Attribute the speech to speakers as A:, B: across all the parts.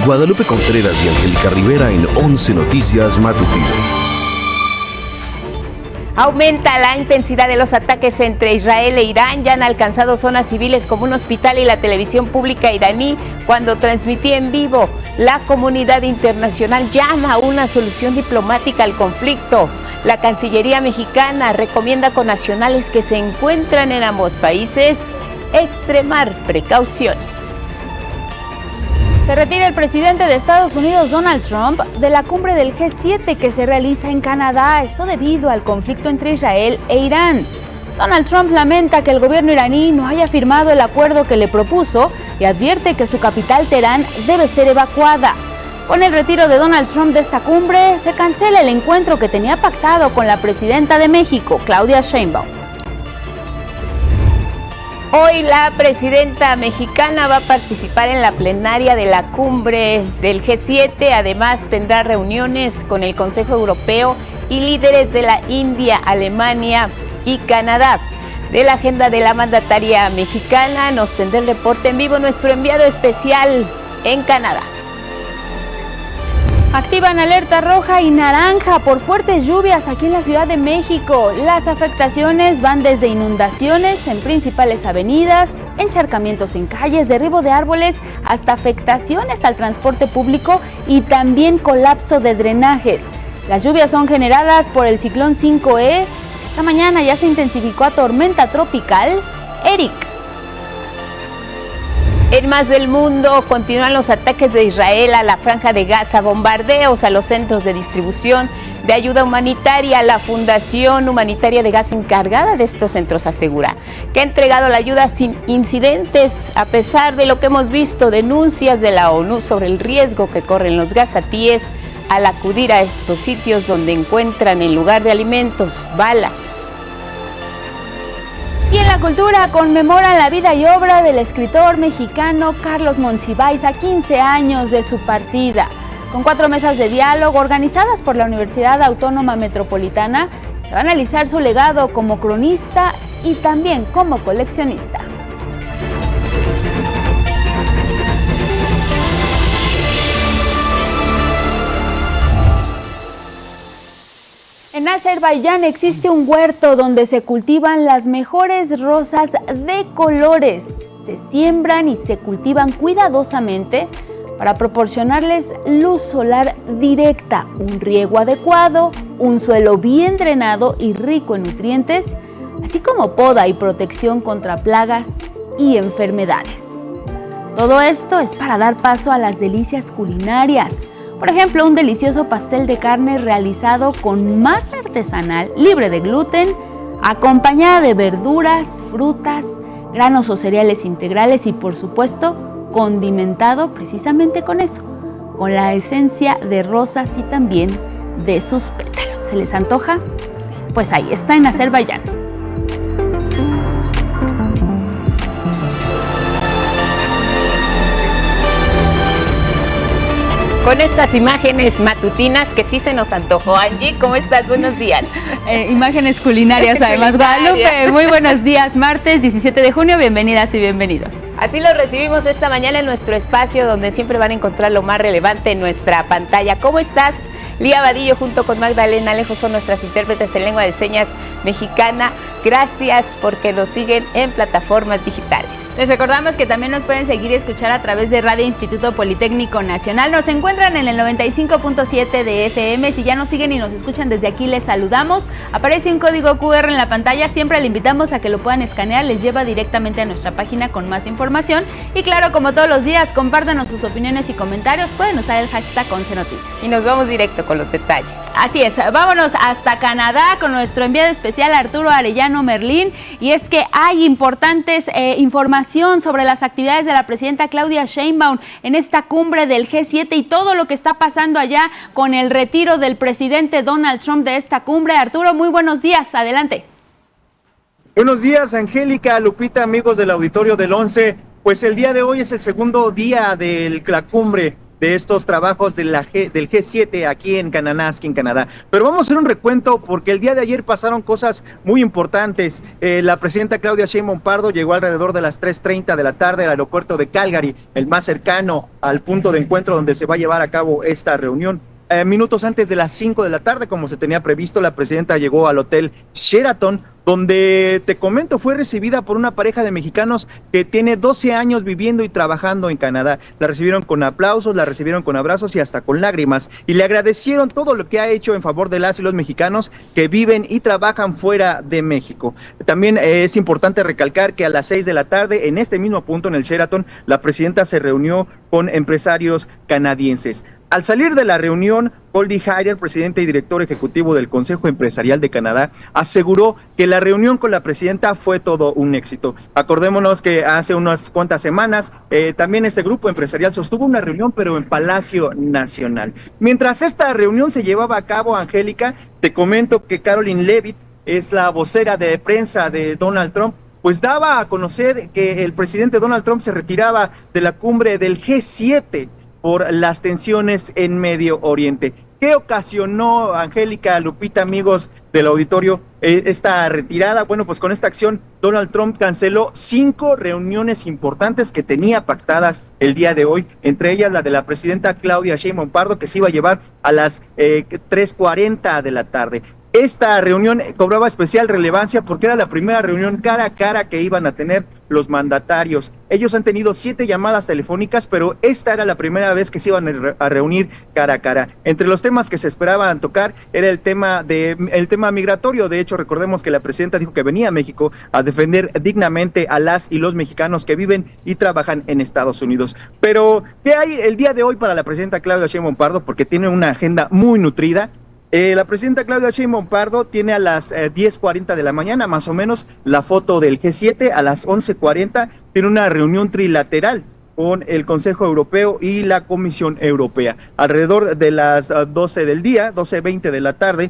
A: Guadalupe Contreras y Angélica Rivera en 11 Noticias Matutino.
B: Aumenta la intensidad de los ataques entre Israel e Irán. Ya han alcanzado zonas civiles como un hospital y la televisión pública iraní cuando transmitía en vivo. La comunidad internacional llama a una solución diplomática al conflicto. La Cancillería mexicana recomienda a connacionales que se encuentran en ambos países extremar precauciones.
C: Se retira el presidente de Estados Unidos, Donald Trump, de la cumbre del G7 que se realiza en Canadá, esto debido al conflicto entre Israel e Irán. Donald Trump lamenta que el gobierno iraní no haya firmado el acuerdo que le propuso y advierte que su capital, Teherán, debe ser evacuada. Con el retiro de Donald Trump de esta cumbre, se cancela el encuentro que tenía pactado con la presidenta de México, Claudia Sheinbaum.
B: Hoy la presidenta mexicana va a participar en la plenaria de la cumbre del G7. Además, tendrá reuniones con el Consejo Europeo y líderes de la India, Alemania y Canadá. De la agenda de la mandataria mexicana nos tendrá el reporte en vivo nuestro enviado especial en Canadá.
C: Activan alerta roja y naranja por fuertes lluvias aquí en la Ciudad de México. Las afectaciones van desde inundaciones en principales avenidas, encharcamientos en calles, derribo de árboles, hasta afectaciones al transporte público y también colapso de drenajes. Las lluvias son generadas por el ciclón 5E. Esta mañana ya se intensificó a tormenta tropical Eric.
B: En más del mundo, continúan los ataques de Israel a la Franja de Gaza, bombardeos a los centros de distribución de ayuda humanitaria. La Fundación Humanitaria de Gaza, encargada de estos centros, asegura que ha entregado la ayuda sin incidentes, a pesar de lo que hemos visto, denuncias de la ONU sobre el riesgo que corren los gazatíes al acudir a estos sitios donde encuentran en lugar de alimentos, balas.
C: Y en la cultura conmemoran la vida y obra del escritor mexicano Carlos Monsiváis a 15 años de su partida. Con 4 mesas de diálogo organizadas por la Universidad Autónoma Metropolitana, se va a analizar su legado como cronista y también como coleccionista. En Azerbaiyán existe un huerto donde se cultivan las mejores rosas de colores. Se siembran y se cultivan cuidadosamente para proporcionarles luz solar directa, un riego adecuado, un suelo bien drenado y rico en nutrientes, así como poda y protección contra plagas y enfermedades. Todo esto es para dar paso a las delicias culinarias. Por ejemplo, un delicioso pastel de carne realizado con masa artesanal, libre de gluten, acompañada de verduras, frutas, granos o cereales integrales y, por supuesto, condimentado precisamente con eso, con la esencia de rosas y también de sus pétalos. ¿Se les antoja? Pues ahí está, en Azerbaiyán.
B: Con estas imágenes matutinas que sí se nos antojó. Angie, ¿cómo estás? Buenos días.
C: Imágenes culinarias además. Guadalupe, muy buenos días. Martes 17 de junio, bienvenidas y bienvenidos.
B: Así lo recibimos esta mañana en nuestro espacio, donde siempre van a encontrar lo más relevante en nuestra pantalla. ¿Cómo estás? Lía Vadillo junto con Magdalena Alejo son nuestras intérpretes en lengua de señas mexicana. Gracias porque nos siguen en plataformas digitales.
C: Les recordamos que también nos pueden seguir y escuchar a través de Radio Instituto Politécnico Nacional. Nos encuentran en el 95.7 de FM. Si ya nos siguen y nos escuchan desde aquí, les saludamos. Aparece un código QR en la pantalla. Siempre le invitamos a que lo puedan escanear. Les lleva directamente a nuestra página con más información. Y claro, como todos los días, compártanos sus opiniones y comentarios. Pueden usar el hashtag 11 Noticias.
B: Y nos vamos directo con los detalles.
C: Así es, vámonos hasta Canadá con nuestro enviado especial Arturo Arellano Merlín. Y es que hay importantes información sobre las actividades de la presidenta Claudia Sheinbaum en esta cumbre del G7 y todo lo que está pasando allá con el retiro del presidente Donald Trump de esta cumbre. Arturo, muy buenos días, adelante.
D: Buenos días, Angélica, Lupita, amigos del auditorio del 11. Pues el día de hoy es el segundo día de la cumbre de estos trabajos del G7 aquí en Kananaskis, en Canadá. Pero vamos a hacer un recuento porque el día de ayer pasaron cosas muy importantes. La presidenta Claudia Sheinbaum Pardo llegó alrededor de las 3:30 de la tarde al aeropuerto de Calgary, el más cercano al punto de encuentro donde se va a llevar a cabo esta reunión. Minutos antes de las 5 de la tarde, como se tenía previsto, la presidenta llegó al hotel Sheraton, donde, te comento, fue recibida por una pareja de mexicanos que tiene 12 años viviendo y trabajando en Canadá. La recibieron con aplausos, la recibieron con abrazos y hasta con lágrimas, y le agradecieron todo lo que ha hecho en favor de las y los mexicanos que viven y trabajan fuera de México. También es importante recalcar que a las 6 de la tarde, en este mismo punto, en el Sheraton, la presidenta se reunió con empresarios canadienses. Al salir de la reunión, Goldie Hyder, presidente y director ejecutivo del Consejo Empresarial de Canadá, aseguró que la reunión con la presidenta fue todo un éxito. Acordémonos que hace unas cuantas semanas también este grupo empresarial sostuvo una reunión, pero en Palacio Nacional. Mientras esta reunión se llevaba a cabo, Angélica, te comento que Karoline Leavitt es la vocera de prensa de Donald Trump, pues daba a conocer que el presidente Donald Trump se retiraba de la cumbre del G7 por las tensiones en Medio Oriente. ¿Qué ocasionó, Angélica, Lupita, amigos del auditorio, esta retirada? Bueno, pues con esta acción Donald Trump canceló 5 reuniones importantes que tenía pactadas el día de hoy, entre ellas la de la presidenta Claudia Sheinbaum Pardo, que se iba a llevar a las 3:40 de la tarde. Esta reunión cobraba especial relevancia porque era la primera reunión cara a cara que iban a tener los mandatarios. Ellos han tenido 7 llamadas telefónicas, pero esta era la primera vez que se iban a reunir cara a cara. Entre los temas que se esperaban tocar era el tema migratorio. De hecho, recordemos que la presidenta dijo que venía a México a defender dignamente a las y los mexicanos que viven y trabajan en Estados Unidos. Pero, ¿qué hay el día de hoy para la presidenta Claudia Sheinbaum Pardo? Porque tiene una agenda muy nutrida. La presidenta Claudia Sheinbaum Pardo tiene a las 10:40 de la mañana, más o menos, la foto del G7. A las 11:40 tiene una reunión trilateral con el Consejo Europeo y la Comisión Europea. Alrededor de las 12 del día, 12:20 de la tarde,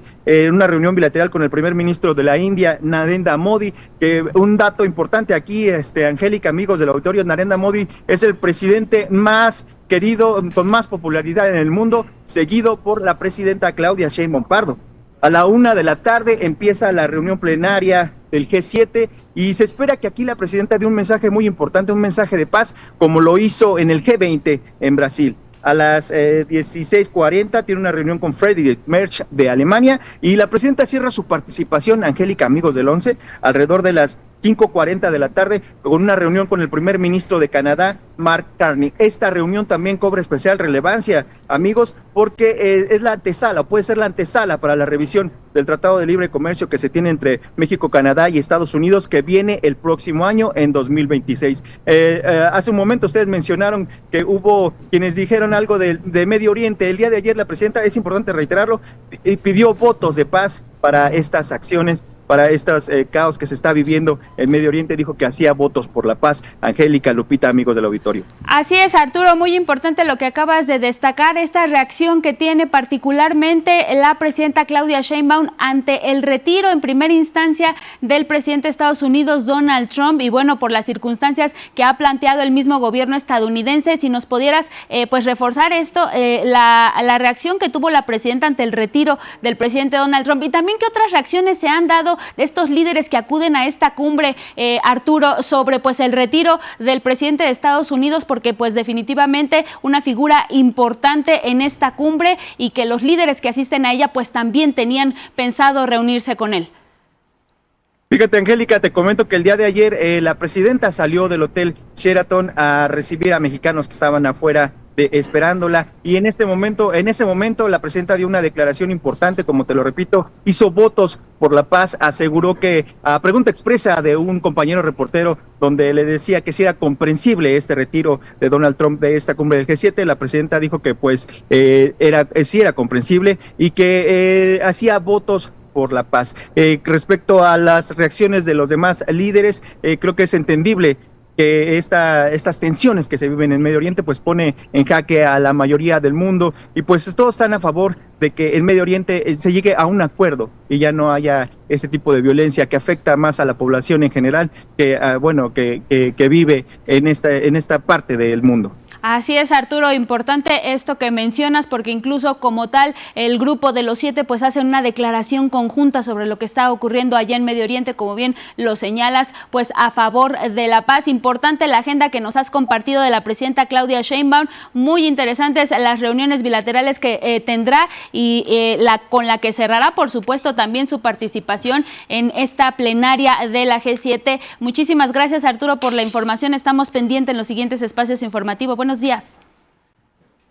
D: una reunión bilateral con el primer ministro de la India, Narendra Modi, que un dato importante aquí, Angélica, amigos del auditorio, Narendra Modi es el presidente más querido, con más popularidad en el mundo, seguido por la presidenta Claudia Sheinbaum Pardo. A la 1 de la tarde empieza la reunión plenaria del G7 y se espera que aquí la presidenta dé un mensaje muy importante, un mensaje de paz, como lo hizo en el G20 en Brasil. A las 16:40 tiene una reunión con Friedrich Merz de Alemania y la presidenta cierra su participación, Angélica, amigos del 11, alrededor de las 5:40 de la tarde, con una reunión con el primer ministro de Canadá, Mark Carney. Esta reunión también cobra especial relevancia, amigos, porque es la antesala, puede ser la antesala para la revisión del Tratado de Libre Comercio que se tiene entre México, Canadá y Estados Unidos, que viene el próximo año, en 2026. Hace un momento ustedes mencionaron que hubo quienes dijeron algo de Medio Oriente. El día de ayer la presidenta, es importante reiterarlo, pidió votos de paz para estas acciones, para estos caos que se está viviendo en Medio Oriente. Dijo que hacía votos por la paz. Angélica, Lupita, amigos del auditorio.
C: Así es, Arturo, muy importante lo que acabas de destacar, esta reacción que tiene particularmente la presidenta Claudia Sheinbaum ante el retiro en primera instancia del presidente de Estados Unidos, Donald Trump, y bueno, por las circunstancias que ha planteado el mismo gobierno estadounidense. Si nos pudieras pues reforzar esto, la reacción que tuvo la presidenta ante el retiro del presidente Donald Trump, y también qué otras reacciones se han dado de estos líderes que acuden a esta cumbre, Arturo, sobre pues el retiro del presidente de Estados Unidos, porque pues definitivamente una figura importante en esta cumbre y que los líderes que asisten a ella pues también tenían pensado reunirse con él.
D: Fíjate, Angélica, te comento que el día de ayer la presidenta salió del hotel Sheraton a recibir a mexicanos que estaban afuera esperándola, y en ese momento la presidenta dio una declaración importante, como te lo repito, hizo votos por la paz, aseguró que, a pregunta expresa de un compañero reportero, donde le decía que si era comprensible este retiro de Donald Trump de esta cumbre del G7, la presidenta dijo que pues sí era comprensible y que hacía votos por la paz. Respecto a las reacciones de los demás líderes, creo que es entendible que estas tensiones que se viven en Medio Oriente pues pone en jaque a la mayoría del mundo, y pues todos están a favor de que en Medio Oriente se llegue a un acuerdo y ya no haya ese tipo de violencia que afecta más a la población en general que vive en esta parte del mundo.
C: Así es, Arturo, importante esto que mencionas, porque incluso como tal el grupo de los 7 pues hacen una declaración conjunta sobre lo que está ocurriendo allá en Medio Oriente, como bien lo señalas, pues a favor de la paz. Importante la agenda que nos has compartido de la presidenta Claudia Sheinbaum, muy interesantes las reuniones bilaterales que tendrá y con la que cerrará, por supuesto, también su participación en esta plenaria de la G7. Muchísimas gracias, Arturo, por la información. Estamos pendientes en los siguientes espacios informativos. Buenos días.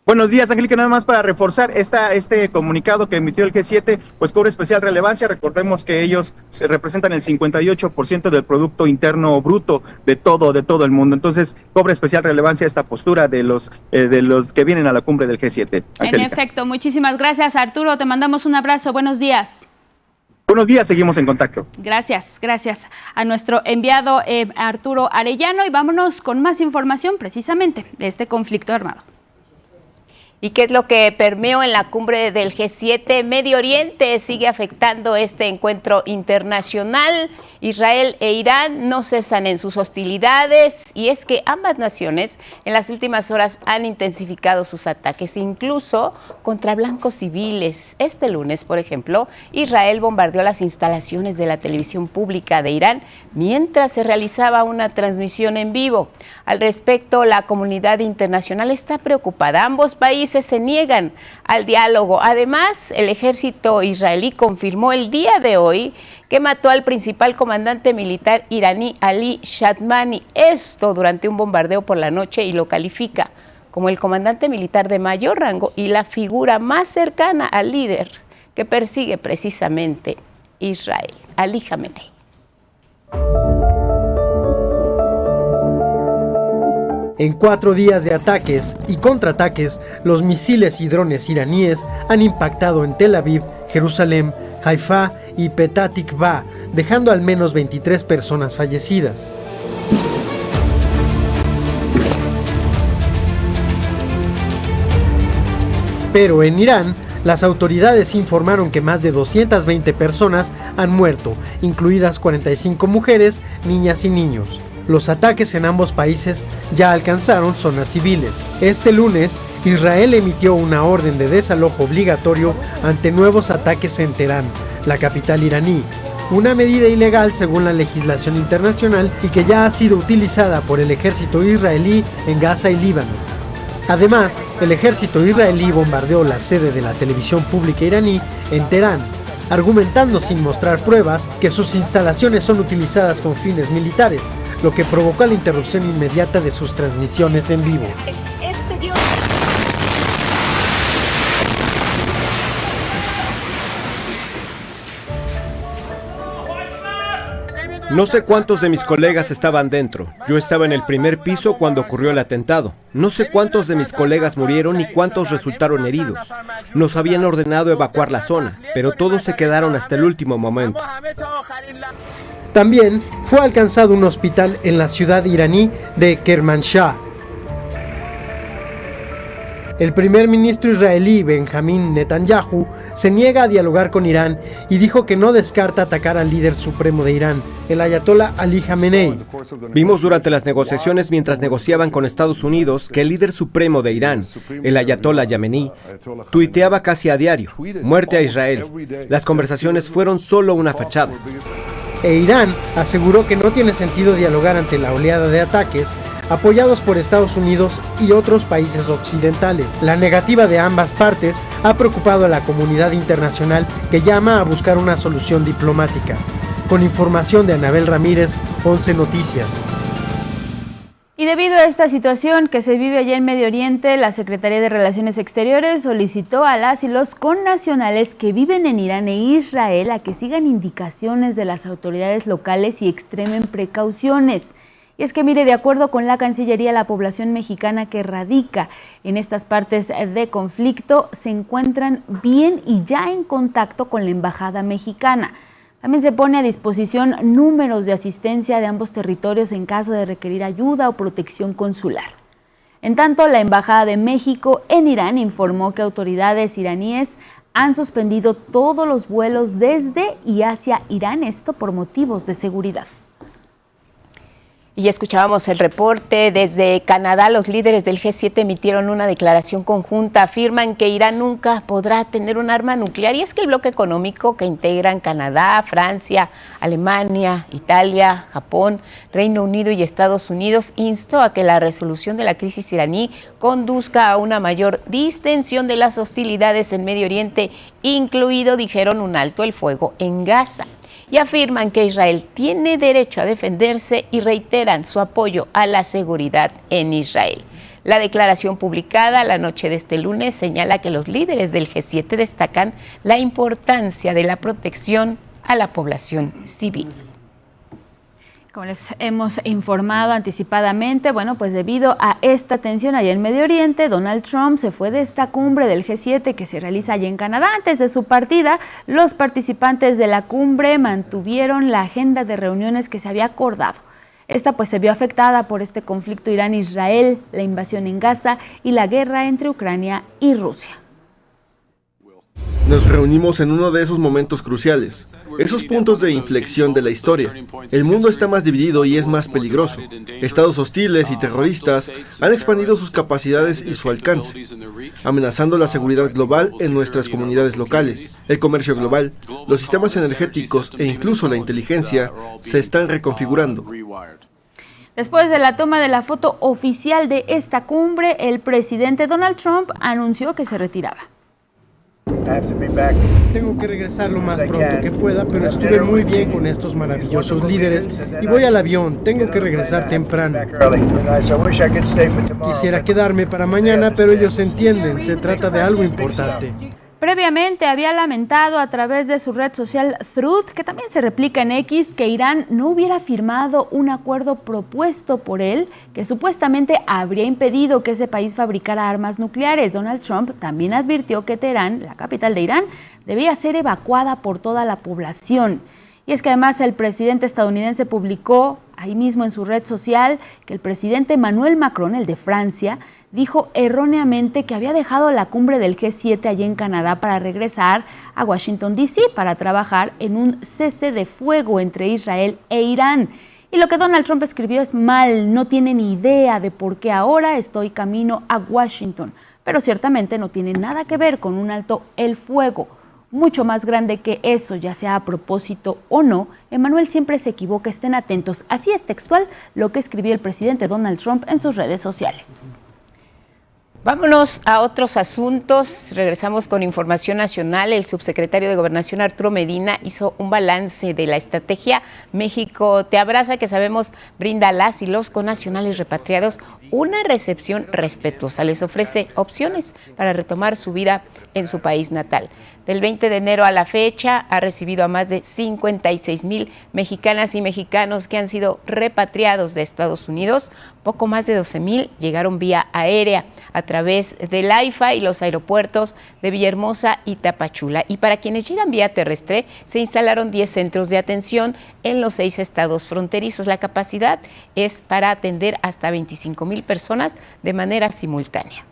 D: Buenos días, Angélica. Nada más para reforzar este comunicado que emitió el G7, pues cobra especial relevancia. Recordemos que ellos representan el 58% del Producto Interno Bruto de todo el mundo. Entonces, cobra especial relevancia esta postura de los que vienen a la cumbre del G7. Angélica.
C: En efecto, muchísimas gracias, Arturo. Te mandamos un abrazo. Buenos días.
D: Buenos días, seguimos en contacto.
C: Gracias a nuestro enviado Arturo Arellano, y vámonos con más información precisamente de este conflicto armado.
B: ¿Y qué es lo que permeó en la cumbre del G7? Medio Oriente sigue afectando este encuentro internacional. Israel e Irán no cesan en sus hostilidades, y es que ambas naciones en las últimas horas han intensificado sus ataques, incluso contra blancos civiles. Este lunes, por ejemplo, Israel bombardeó las instalaciones de la televisión pública de Irán mientras se realizaba una transmisión en vivo. Al respecto, la comunidad internacional está preocupada. Ambos países se niegan al diálogo. Además, el ejército israelí confirmó el día de hoy que mató al principal comandante militar iraní Ali Shadmani, esto durante un bombardeo por la noche, y lo califica como el comandante militar de mayor rango y la figura más cercana al líder que persigue precisamente Israel, Ali Khamenei.
E: En 4 días de ataques y contraataques, los misiles y drones iraníes han impactado en Tel Aviv, Jerusalén, Haifa y Petah Tikva, dejando al menos 23 personas fallecidas. Pero en Irán, las autoridades informaron que más de 220 personas han muerto, incluidas 45 mujeres, niñas y niños. Los ataques en ambos países ya alcanzaron zonas civiles. Este lunes, Israel emitió una orden de desalojo obligatorio ante nuevos ataques en Teherán, la capital iraní, una medida ilegal según la legislación internacional y que ya ha sido utilizada por el ejército israelí en Gaza y Líbano. Además, el ejército israelí bombardeó la sede de la televisión pública iraní en Teherán, argumentando sin mostrar pruebas que sus instalaciones son utilizadas con fines militares, lo que provocó la interrupción inmediata de sus transmisiones en vivo.
F: No sé cuántos de mis colegas estaban dentro. Yo estaba en el primer piso cuando ocurrió el atentado. No sé cuántos de mis colegas murieron y cuántos resultaron heridos. Nos habían ordenado evacuar la zona, pero todos se quedaron hasta el último momento.
E: También fue alcanzado un hospital en la ciudad iraní de Kermanshah. El primer ministro israelí Benjamín Netanyahu se niega a dialogar con Irán y dijo que no descarta atacar al líder supremo de Irán, el ayatolá Ali Khamenei.
F: Vimos durante las negociaciones mientras negociaban con Estados Unidos que el líder supremo de Irán, el ayatolá Khamenei, tuiteaba casi a diario: muerte a Israel. Las conversaciones fueron solo una fachada.
E: E Irán aseguró que no tiene sentido dialogar ante la oleada de ataques apoyados por Estados Unidos y otros países occidentales. La negativa de ambas partes ha preocupado a la comunidad internacional, que llama a buscar una solución diplomática. Con información de Anabel Ramírez, 11 Noticias.
C: Y debido a esta situación que se vive allá en Medio Oriente, la Secretaría de Relaciones Exteriores solicitó a las y los connacionales que viven en Irán e Israel a que sigan indicaciones de las autoridades locales y extremen precauciones. Y es que, mire, de acuerdo con la Cancillería, la población mexicana que radica en estas partes de conflicto se encuentran bien y ya en contacto con la Embajada mexicana. También se pone a disposición números de asistencia de ambos territorios en caso de requerir ayuda o protección consular. En tanto, la Embajada de México en Irán informó que autoridades iraníes han suspendido todos los vuelos desde y hacia Irán, esto por motivos de seguridad.
B: Y escuchábamos el reporte desde Canadá. Los líderes del G7 emitieron una declaración conjunta. Afirman que Irán nunca podrá tener un arma nuclear. Y es que el bloque económico que integran Canadá, Francia, Alemania, Italia, Japón, Reino Unido y Estados Unidos instó a que la resolución de la crisis iraní conduzca a una mayor distensión de las hostilidades en Medio Oriente, incluido, dijeron, un alto el fuego en Gaza. Y afirman que Israel tiene derecho a defenderse y reiteran su apoyo a la seguridad en Israel. La declaración publicada la noche de este lunes señala que los líderes del G7 destacan la importancia de la protección a la población civil.
C: Como les hemos informado anticipadamente, pues debido a esta tensión allá en Medio Oriente, Donald Trump se fue de esta cumbre del G7 que se realiza allá en Canadá. Antes de su partida, los participantes de la cumbre mantuvieron la agenda de reuniones que se había acordado. Esta se vio afectada por este conflicto Irán-Israel, la invasión en Gaza y la guerra entre Ucrania y Rusia.
G: Nos reunimos en uno de esos momentos cruciales, esos puntos de inflexión de la historia. El mundo está más dividido y es más peligroso. Estados hostiles y terroristas han expandido sus capacidades y su alcance, amenazando la seguridad global en nuestras comunidades locales. El comercio global, los sistemas energéticos e incluso la inteligencia se están reconfigurando.
C: Después de la toma de la foto oficial de esta cumbre, el presidente Donald Trump anunció que se retiraba.
E: Tengo que regresar lo más pronto que pueda, pero estuve muy bien con estos maravillosos líderes y voy al avión. Tengo que regresar temprano. Quisiera quedarme para mañana, pero ellos entienden, se trata de algo importante.
C: Previamente había lamentado a través de su red social Truth, que también se replica en X, que Irán no hubiera firmado un acuerdo propuesto por él, que supuestamente habría impedido que ese país fabricara armas nucleares. Donald Trump también advirtió que Teherán, la capital de Irán, debía ser evacuada por toda la población. Y es que además el presidente estadounidense publicó ahí mismo en su red social que el presidente Emmanuel Macron, el de Francia, dijo erróneamente que había dejado la cumbre del G7 allí en Canadá para regresar a Washington, D.C. para trabajar en un cese de fuego entre Israel e Irán. Y lo que Donald Trump escribió es mal, no tiene ni idea de por qué ahora estoy camino a Washington, pero ciertamente no tiene nada que ver con un alto el fuego. Mucho más grande que eso, ya sea a propósito o no, Emmanuel siempre se equivoca, estén atentos. Así es textual lo que escribió el presidente Donald Trump en sus redes sociales.
B: Vámonos a otros asuntos. Regresamos con información nacional. El subsecretario de Gobernación, Arturo Medina, hizo un balance de la estrategia México Te Abraza, que sabemos brinda a las y los connacionales repatriados una recepción respetuosa. Les ofrece opciones para retomar su vida en su país natal. Del 20 de enero a la fecha, ha recibido a más de 56,000 mexicanas y mexicanos que han sido repatriados de Estados Unidos. Poco más de 12,000 llegaron vía aérea a través del AIFA y los aeropuertos de Villahermosa y Tapachula. Y para quienes llegan vía terrestre, se instalaron 10 centros de atención en los 6 estados fronterizos. La capacidad es para atender hasta 25,000 personas de manera simultánea.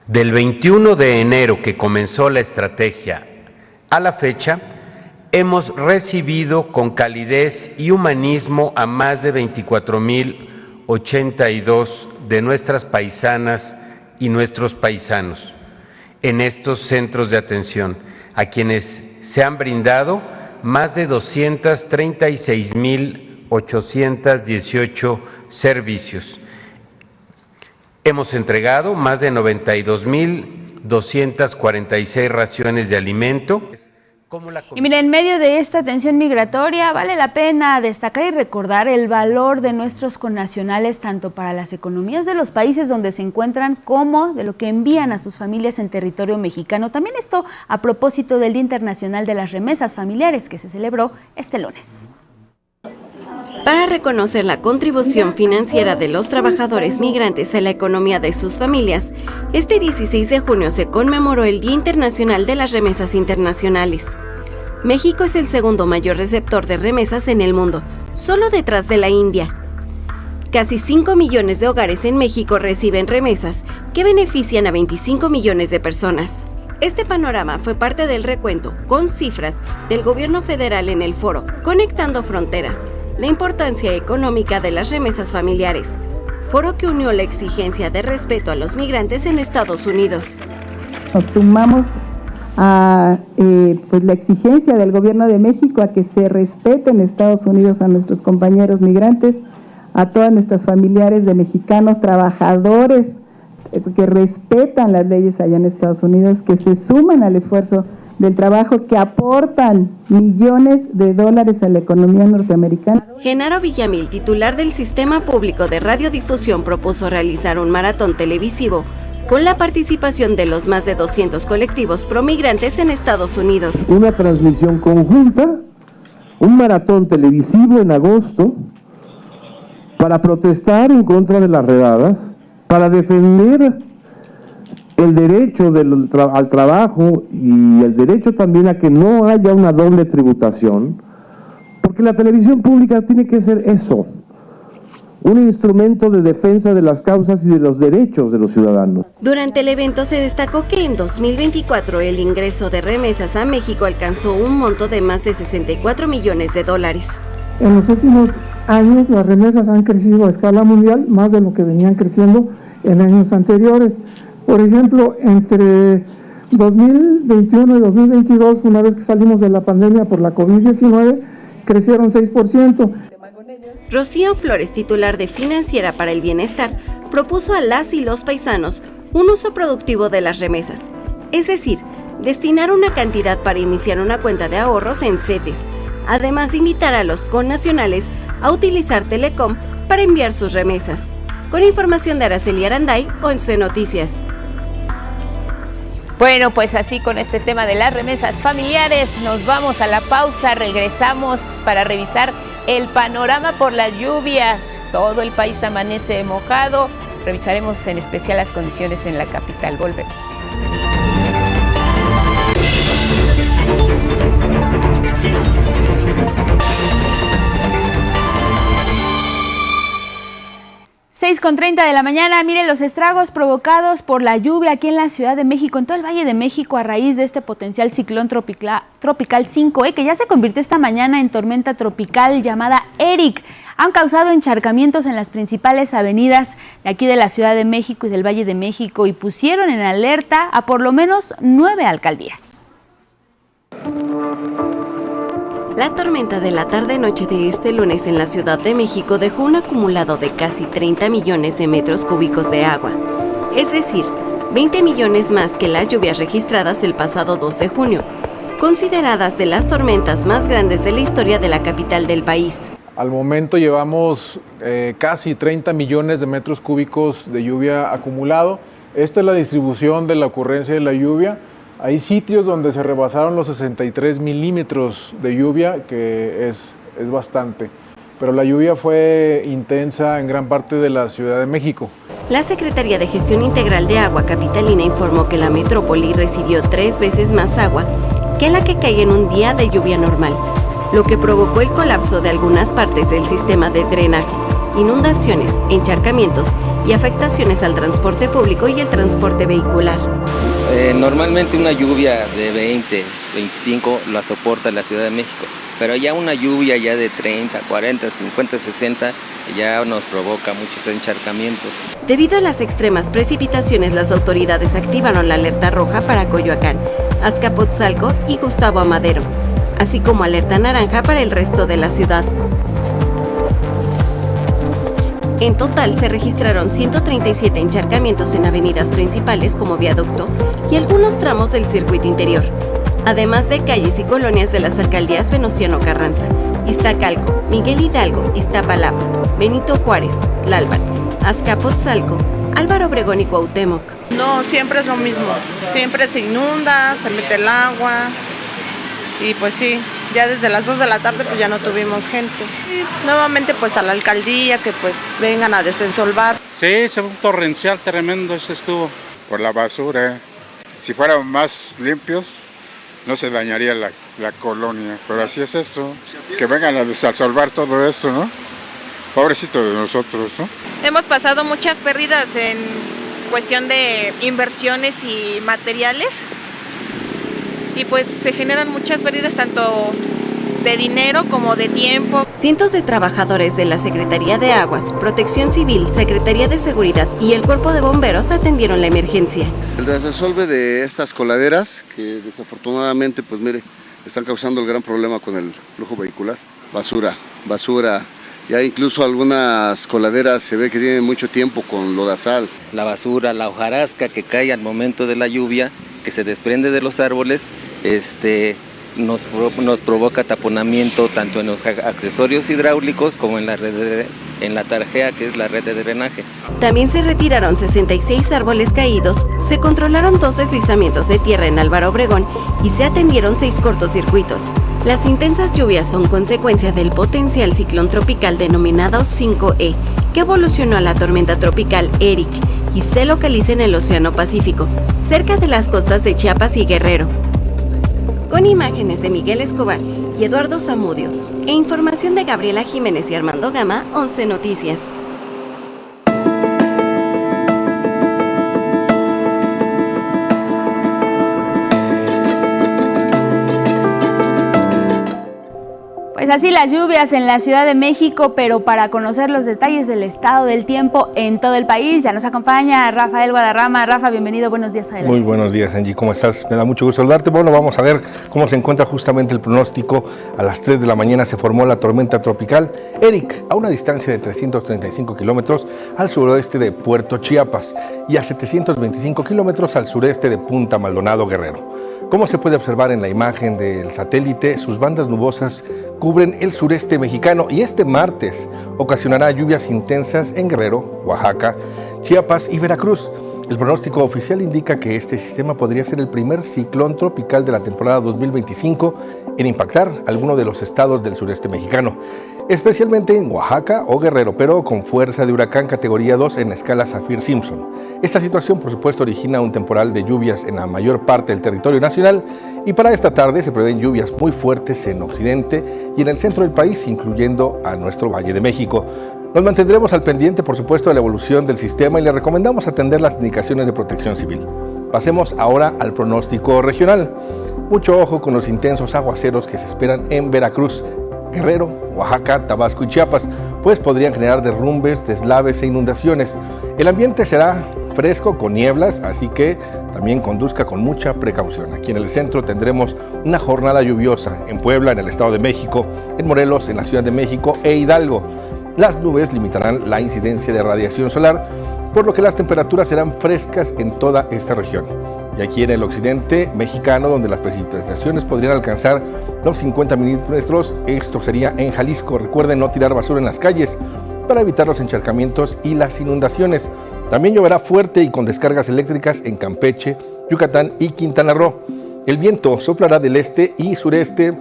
H: Del 21 de enero que comenzó la estrategia a la fecha, hemos recibido con calidez y humanismo a más de 24,082 de nuestras paisanas y nuestros paisanos en estos centros de atención, a quienes se han brindado más de 236,818 servicios. Hemos entregado más de 92,246 raciones de alimento.
C: Y mira, en medio de esta tensión migratoria, vale la pena destacar y recordar el valor de nuestros connacionales, tanto para las economías de los países donde se encuentran, como de lo que envían a sus familias en territorio mexicano. También esto a propósito del Día Internacional de las Remesas Familiares, que se celebró este lunes.
I: Para reconocer la contribución financiera de los trabajadores migrantes a la economía de sus familias, este 16 de junio se conmemoró el Día Internacional de las Remesas Internacionales. México es el segundo mayor receptor de remesas en el mundo, solo detrás de la India. Casi 5 millones de hogares en México reciben remesas que benefician a 25 millones de personas. Este panorama fue parte del recuento, con cifras, del gobierno federal en el foro Conectando Fronteras, la importancia económica de las remesas familiares, foro que unió la exigencia de respeto a los migrantes en Estados Unidos.
J: Nos sumamos a pues la exigencia del gobierno de México a que se respete en Estados Unidos a nuestros compañeros migrantes, a todas nuestras familiares de mexicanos trabajadores que respetan las leyes allá en Estados Unidos, que se suman al esfuerzo del trabajo, que aportan millones de dólares a la economía norteamericana.
I: Genaro Villamil, titular del Sistema Público de Radiodifusión, propuso realizar un maratón televisivo con la participación de los más de 200 colectivos promigrantes en Estados Unidos.
K: Una transmisión conjunta, un maratón televisivo en agosto, para protestar en contra de las redadas, para defender el derecho al trabajo y el derecho también a que no haya una doble tributación, porque la televisión pública tiene que ser eso, un instrumento de defensa de las causas y de los derechos de los ciudadanos.
I: Durante el evento se destacó que en 2024 el ingreso de remesas a México alcanzó un monto de más de 64 millones de dólares.
L: En los últimos años las remesas han crecido a escala mundial más de lo que venían creciendo en años anteriores. Por ejemplo, entre 2021 y 2022, una vez que salimos de la pandemia por la COVID-19, crecieron 6%.
I: Rocío Flores, titular de Financiera para el Bienestar, propuso a las y los paisanos un uso productivo de las remesas, es decir, destinar una cantidad para iniciar una cuenta de ahorros en CETES, además de invitar a los connacionales a utilizar Telecom para enviar sus remesas. Con información de Araceli Aranday, 11 Noticias.
B: Bueno, pues así con este tema de las remesas familiares, nos vamos a la pausa, regresamos para revisar el panorama por las lluvias. Todo el país amanece mojado. Revisaremos en especial las condiciones en la capital. Volvemos.
C: Con 30 de la mañana, miren los estragos provocados por la lluvia aquí en la Ciudad de México, en todo el Valle de México, a raíz de este potencial ciclón tropical 5E, que ya se convirtió esta mañana en tormenta tropical llamada Eric. Han causado encharcamientos en las principales avenidas de aquí de la Ciudad de México y del Valle de México y pusieron en alerta a por lo menos 9 alcaldías.
I: La tormenta de la tarde-noche de este lunes en la Ciudad de México dejó un acumulado de casi 30 millones de metros cúbicos de agua, es decir, 20 millones más que las lluvias registradas el pasado 2 de junio, consideradas de las tormentas más grandes de la historia de la capital del país.
M: Al momento llevamos casi 30 millones de metros cúbicos de lluvia acumulado. Esta es la distribución de la ocurrencia de la lluvia. Hay sitios donde se rebasaron los 63 milímetros de lluvia, que es bastante, pero la lluvia fue intensa en gran parte de la Ciudad de México.
I: La Secretaría de Gestión Integral de Agua Capitalina informó que la metrópoli recibió 3 veces más agua que la que cae en un día de lluvia normal, lo que provocó el colapso de algunas partes del sistema de drenaje, inundaciones, encharcamientos y afectaciones al transporte público y el transporte vehicular.
N: Normalmente una lluvia de 20, 25 la soporta la Ciudad de México, pero ya una lluvia ya de 30, 40, 50, 60 ya nos provoca muchos encharcamientos.
I: Debido a las extremas precipitaciones, las autoridades activaron la alerta roja para Coyoacán, Azcapotzalco y Gustavo Amadero, así como alerta naranja para el resto de la ciudad. En total se registraron 137 encharcamientos en avenidas principales como Viaducto y algunos tramos del circuito interior, además de calles y colonias de las alcaldías Venustiano Carranza, Iztacalco, Miguel Hidalgo, Iztapalapa, Benito Juárez, Tlalpan, Azcapotzalco, Álvaro Obregón y Cuauhtémoc.
O: No, siempre es lo mismo, siempre se inunda, se mete el agua y pues sí, ya desde las 2 de la tarde pues ya no tuvimos gente. Y nuevamente pues a la alcaldía que pues vengan a desensolvar.
P: Sí, fue un torrencial tremendo, eso estuvo. Por la basura, si fueran más limpios no se dañaría la colonia, pero así es esto, que vengan a desensolvar todo esto, ¿no? Pobrecito de nosotros, ¿no?
Q: Hemos pasado muchas pérdidas en cuestión de inversiones y materiales y pues se generan muchas pérdidas tanto de dinero como de tiempo.
I: Cientos de trabajadores de la Secretaría de Aguas, Protección Civil, Secretaría de Seguridad y el Cuerpo de Bomberos atendieron la emergencia.
R: El desasolve de estas coladeras, que desafortunadamente, pues mire, están causando el gran problema con el flujo vehicular. Basura. Ya incluso algunas coladeras se ve que tienen mucho tiempo con lodazal.
N: La basura, la hojarasca que cae al momento de la lluvia, que se desprende de los árboles, nos provoca taponamiento tanto en los accesorios hidráulicos como en la red en la tarjea, que es la red de drenaje.
I: También se retiraron 66 árboles caídos, se controlaron 2 deslizamientos de tierra en Álvaro Obregón y se atendieron 6 cortocircuitos. Las intensas lluvias son consecuencia del potencial ciclón tropical denominado 5E, que evolucionó a la tormenta tropical Eric y se localiza en el Océano Pacífico, cerca de las costas de Chiapas y Guerrero. Con imágenes de Miguel Escobar y Eduardo Zamudio e información de Gabriela Jiménez y Armando Gama, 11 Noticias.
C: Pues así las lluvias en la Ciudad de México, pero para conocer los detalles del estado del tiempo en todo el país, ya nos acompaña Rafael Guadarrama. Rafa, bienvenido, buenos días, adelante.
S: Muy buenos días, Angie, ¿cómo estás? Me da mucho gusto saludarte. Bueno, vamos a ver cómo se encuentra justamente el pronóstico. A las 3 de la mañana se formó la tormenta tropical Eric, a una distancia de 335 kilómetros al suroeste de Puerto Chiapas y a 725 kilómetros al sureste de Punta Maldonado, Guerrero. Como se puede observar en la imagen del satélite, sus bandas nubosas cubren el sureste mexicano y este martes ocasionará lluvias intensas en Guerrero, Oaxaca, Chiapas y Veracruz. El pronóstico oficial indica que este sistema podría ser el primer ciclón tropical de la temporada 2025 en impactar alguno de los estados del sureste mexicano, especialmente en Oaxaca o Guerrero, pero con fuerza de huracán categoría 2 en la escala Saffir-Simpson. Esta situación, por supuesto, origina un temporal de lluvias en la mayor parte del territorio nacional y para esta tarde se prevén lluvias muy fuertes en occidente y en el centro del país, incluyendo a nuestro Valle de México. Nos mantendremos al pendiente, por supuesto, de la evolución del sistema y le recomendamos atender las indicaciones de Protección Civil. Pasemos ahora al pronóstico regional. Mucho ojo con los intensos aguaceros que se esperan en Veracruz, Guerrero, Oaxaca, Tabasco y Chiapas, pues podrían generar derrumbes, deslaves e inundaciones. El ambiente será fresco con nieblas, así que también conduzca con mucha precaución. Aquí en el centro tendremos una jornada lluviosa en Puebla, en el Estado de México, en Morelos, en la Ciudad de México e Hidalgo. Las nubes limitarán la incidencia de radiación solar, por lo que las temperaturas serán frescas en toda esta región. Y aquí en el occidente mexicano, donde las precipitaciones podrían alcanzar los 50 milímetros, esto sería en Jalisco. Recuerden no tirar basura en las calles para evitar los encharcamientos y las inundaciones. También lloverá fuerte y con descargas eléctricas en Campeche, Yucatán y Quintana Roo. El viento soplará del este y sureste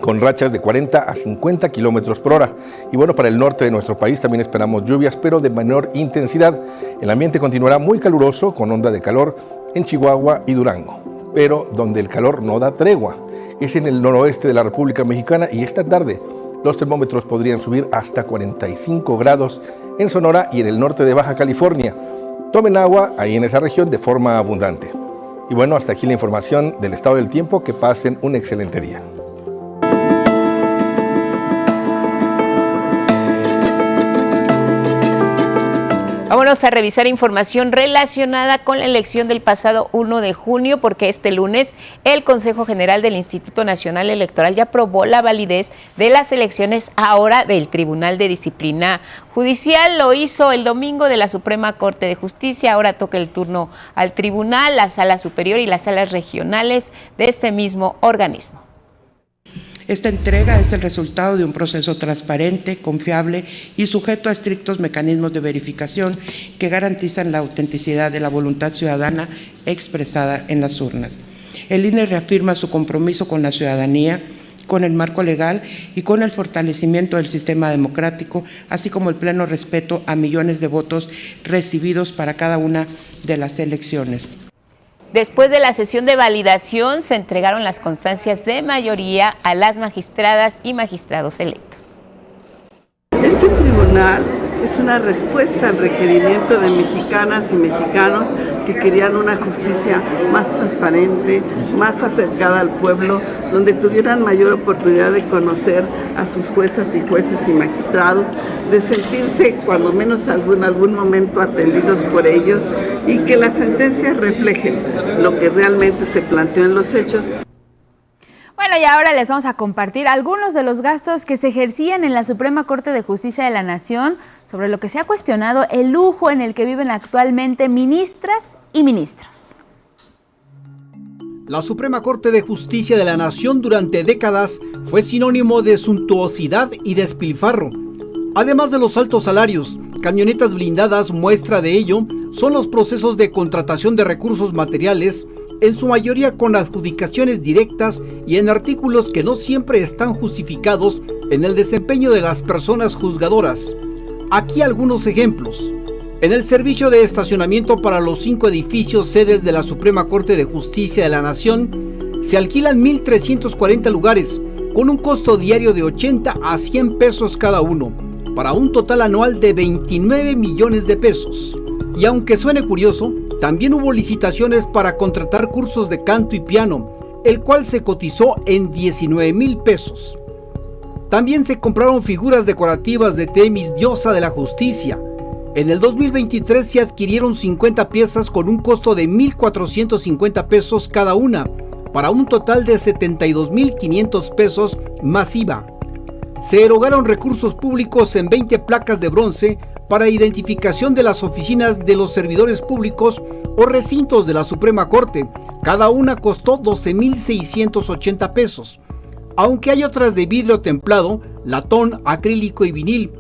S: con rachas de 40 a 50 kilómetros por hora. Y bueno, para el norte de nuestro país también esperamos lluvias, pero de menor intensidad. El ambiente continuará muy caluroso, con onda de calor en Chihuahua y Durango, pero donde el calor no da tregua es en el noroeste de la República Mexicana y esta tarde los termómetros podrían subir hasta 45 grados en Sonora y en el norte de Baja California. Tomen agua ahí en esa región de forma abundante. Y bueno, hasta aquí la información del estado del tiempo. Que pasen un excelente día.
B: Vámonos a revisar información relacionada con la elección del pasado 1 de junio, porque este lunes el Consejo General del Instituto Nacional Electoral ya aprobó la validez de las elecciones ahora del Tribunal de Disciplina Judicial. Lo hizo el domingo de la Suprema Corte de Justicia. Ahora toca el turno al tribunal, la Sala Superior y las salas regionales de este mismo organismo.
T: Esta entrega es el resultado de un proceso transparente, confiable y sujeto a estrictos mecanismos de verificación que garantizan la autenticidad de la voluntad ciudadana expresada en las urnas. El INE reafirma su compromiso con la ciudadanía, con el marco legal y con el fortalecimiento del sistema democrático, así como el pleno respeto a millones de votos recibidos para cada una de las elecciones.
B: Después de la sesión de validación, se entregaron las constancias de mayoría a las magistradas y magistrados electos.
U: Este tribunal es una respuesta al requerimiento de mexicanas y mexicanos que querían una justicia más transparente, más acercada al pueblo, donde tuvieran mayor oportunidad de conocer a sus juezas y jueces y magistrados, de sentirse cuando menos en algún momento atendidos por ellos y que las sentencias reflejen lo que realmente se planteó en los hechos.
C: Bueno, y ahora les vamos a compartir algunos de los gastos que se ejercían en la Suprema Corte de Justicia de la Nación, sobre lo que se ha cuestionado el lujo en el que viven actualmente ministras y ministros.
A: La Suprema Corte de Justicia de la Nación durante décadas fue sinónimo de suntuosidad y despilfarro. Además de los altos salarios, camionetas blindadas, muestra de ello son los procesos de contratación de recursos materiales, en su mayoría con adjudicaciones directas y en artículos que no siempre están justificados en el desempeño de las personas juzgadoras. Aquí algunos ejemplos. En el servicio de estacionamiento para los 5 edificios sedes de la Suprema Corte de Justicia de la Nación, se alquilan 1,340 lugares, con un costo diario de 80 a 100 pesos cada uno, para un total anual de 29 millones de pesos. Y aunque suene curioso, también hubo licitaciones para contratar cursos de canto y piano, el cual se cotizó en 19,000 pesos. También se compraron figuras decorativas de Temis, diosa de la justicia. En el 2023 se adquirieron 50 piezas con un costo de 1,450 pesos cada una, para un total de 72,500 pesos más IVA. Se erogaron recursos públicos en 20 placas de bronce para identificación de las oficinas de los servidores públicos o recintos de la Suprema Corte. Cada una costó 12,680 pesos, aunque hay otras de vidrio templado, latón, acrílico y vinil.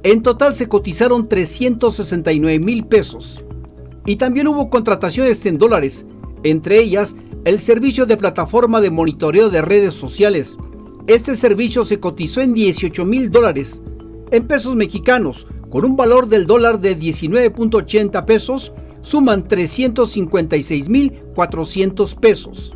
A: En total se cotizaron 369,000 pesos. Y también hubo contrataciones en dólares, entre ellas el servicio de plataforma de monitoreo de redes sociales. Este servicio se cotizó en $18,000. En pesos mexicanos, con un valor del dólar de 19.80 pesos, suman 356,400 pesos.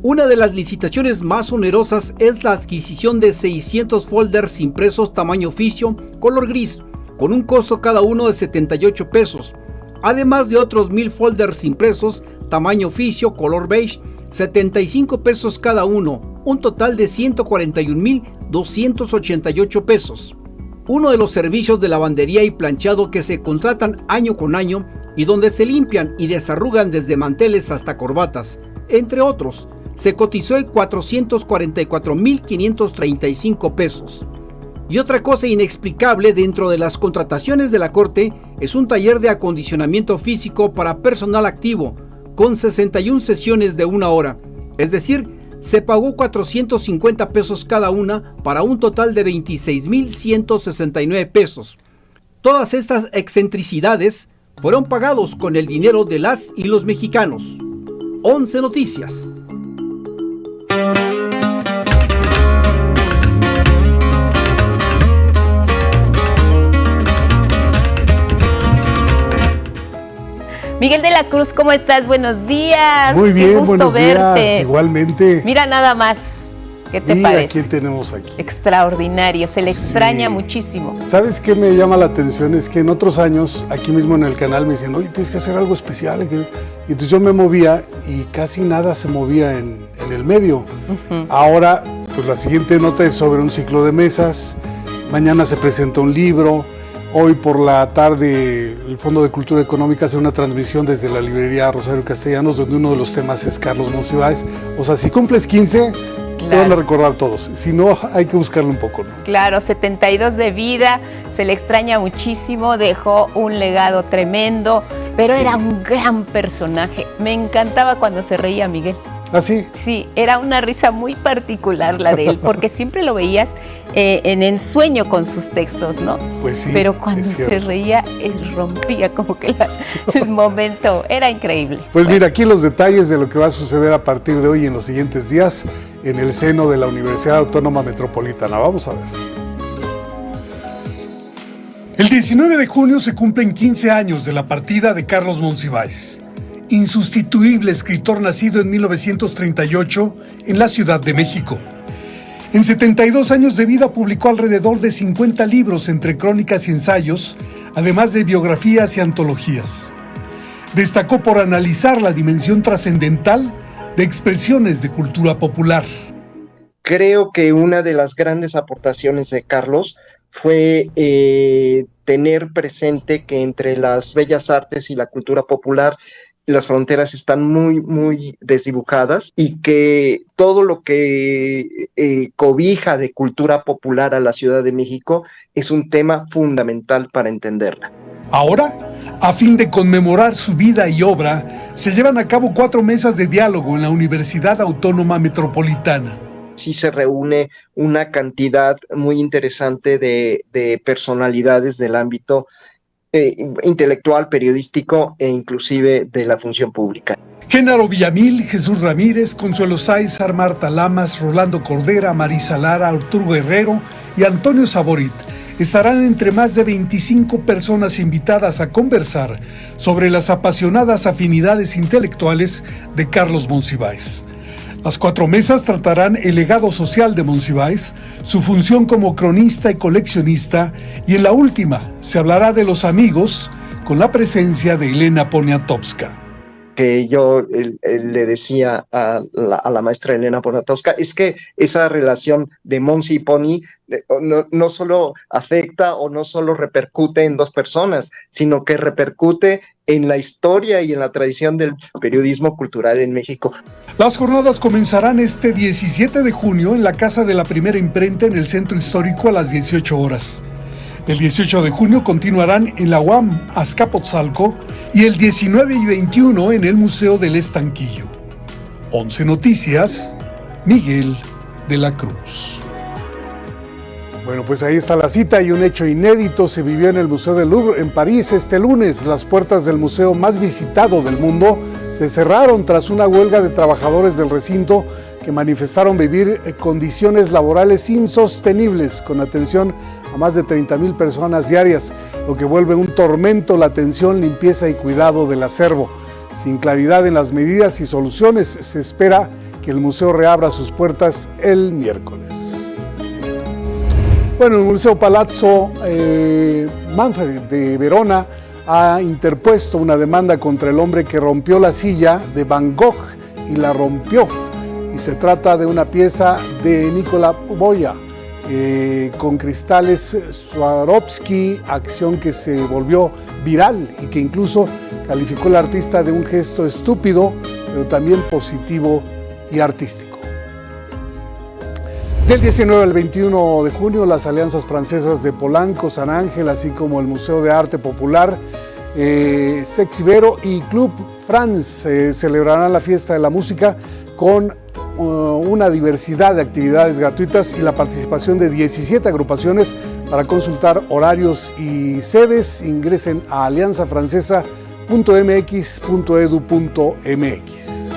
A: Una de las licitaciones más onerosas es la adquisición de 600 folders impresos tamaño oficio, color gris, con un costo cada uno de 78 pesos, además de otros 1,000 folders impresos tamaño oficio, color beige, 75 pesos cada uno, un total de 141,288 pesos. Uno de los servicios de lavandería y planchado que se contratan año con año y donde se limpian y desarrugan desde manteles hasta corbatas, entre otros, se cotizó en 444,535 pesos. Y otra cosa inexplicable dentro de las contrataciones de la Corte es un taller de acondicionamiento físico para personal activo, con 61 sesiones de 1 hora, es decir, se pagó 450 pesos cada una para un total de 26,169 pesos. Todas estas excentricidades fueron pagados con el dinero de las y los mexicanos. 11 Noticias.
B: Miguel de la Cruz, ¿cómo estás? Buenos días.
V: Muy bien,
B: qué gusto
V: buenos
B: verte.
V: días, igualmente.
B: Mira nada más, ¿qué te
V: Mira
B: parece?
V: quién tenemos aquí.
B: Extraordinario, se le extraña muchísimo.
V: ¿Sabes qué me llama la atención? Es que en otros años, aquí mismo en el canal, me dicen, oye, tienes que hacer algo especial. Y entonces yo me movía y casi nada se movía en el medio. Ahora, pues la siguiente nota es sobre un ciclo de mesas. Mañana se presenta un libro. Hoy por la tarde el Fondo de Cultura Económica hace una transmisión desde la librería Rosario Castellanos, donde uno de los temas es Carlos Monsiváis. O sea, si cumples 15, te van a recordar todos. Si no, hay que buscarlo un poco, ¿no?
B: Claro, 72 de vida, se le extraña muchísimo, dejó un legado tremendo, pero era un gran personaje. Me encantaba cuando se reía Miguel.
V: ¿Ah, sí?
B: Sí, era una risa muy particular la de él, porque siempre lo veías en ensueño con sus textos, ¿no?
V: Pues sí.
B: Pero cuando se reía, él rompía como que el momento, era increíble.
V: Pues mira, aquí los detalles de lo que va a suceder a partir de hoy y en los siguientes días en el seno de la Universidad Autónoma Metropolitana. Vamos a ver. El 19 de junio se cumplen 15 años de la partida de Carlos Monsiváis, insustituible escritor nacido en 1938 en la Ciudad de México. En 72 años de vida publicó alrededor de 50 libros entre crónicas y ensayos, además de biografías y antologías. Destacó por analizar la dimensión trascendental de expresiones de cultura popular.
D: Creo que una de las grandes aportaciones de Carlos fue tener presente que entre las bellas artes y la cultura popular las fronteras están muy desdibujadas y que todo lo que cobija de cultura popular a la Ciudad de México es un tema fundamental para entenderla.
V: Ahora, a fin de conmemorar su vida y obra, se llevan a cabo 4 mesas de diálogo en la Universidad Autónoma Metropolitana.
D: Sí se reúne una cantidad muy interesante de personalidades del ámbito intelectual, periodístico e inclusive de la función pública.
V: Genaro Villamil, Jesús Ramírez, Consuelo Sáizar, Marta Lamas, Rolando Cordera, Marisa Lara, Arturo Guerrero y Antonio Saborit estarán entre más de 25 personas invitadas a conversar sobre las apasionadas afinidades intelectuales de Carlos Monsiváis. Las 4 mesas tratarán el legado social de Monsiváis, su función como cronista y coleccionista, y en la última se hablará de los amigos con la presencia de Elena Poniatowska.
D: Que yo le decía a la maestra Elena Poniatowska es que esa relación de Monsi y Pony no solo afecta o no solo repercute en 2 personas, sino que repercute en la historia y en la tradición del periodismo cultural en México.
V: Las jornadas comenzarán este 17 de junio en la Casa de la Primera Imprenta en el Centro Histórico a las 18 horas. El 18 de junio continuarán en la UAM Azcapotzalco y el 19 y 21 en el Museo del Estanquillo. 11 Noticias, Miguel de la Cruz. Bueno, pues ahí está la cita y un hecho inédito se vivió en el Museo del Louvre en París este lunes. Las puertas del museo más visitado del mundo se cerraron tras una huelga de trabajadores del recinto que manifestaron vivir condiciones laborales insostenibles con atención a más de 30,000 personas diarias, lo que vuelve un tormento la atención, limpieza y cuidado del acervo. Sin claridad en las medidas y soluciones, se espera que el museo reabra sus puertas el miércoles. Bueno, el Museo Palazzo Manfred de Verona ha interpuesto una demanda contra el hombre que rompió la silla de Van Gogh y la rompió. Y se trata de una pieza de Nicola Boya con cristales Swarovski, acción que se volvió viral y que incluso calificó el artista de un gesto estúpido, pero también positivo y artístico. Del 19 al 21 de junio, las alianzas francesas de Polanco, San Ángel, así como el Museo de Arte Popular, Sexivero y Club France celebrarán la fiesta de la música con una diversidad de actividades gratuitas y la participación de 17 agrupaciones. Para consultar horarios y sedes, ingresen a alianzafrancesa.mx.edu.mx.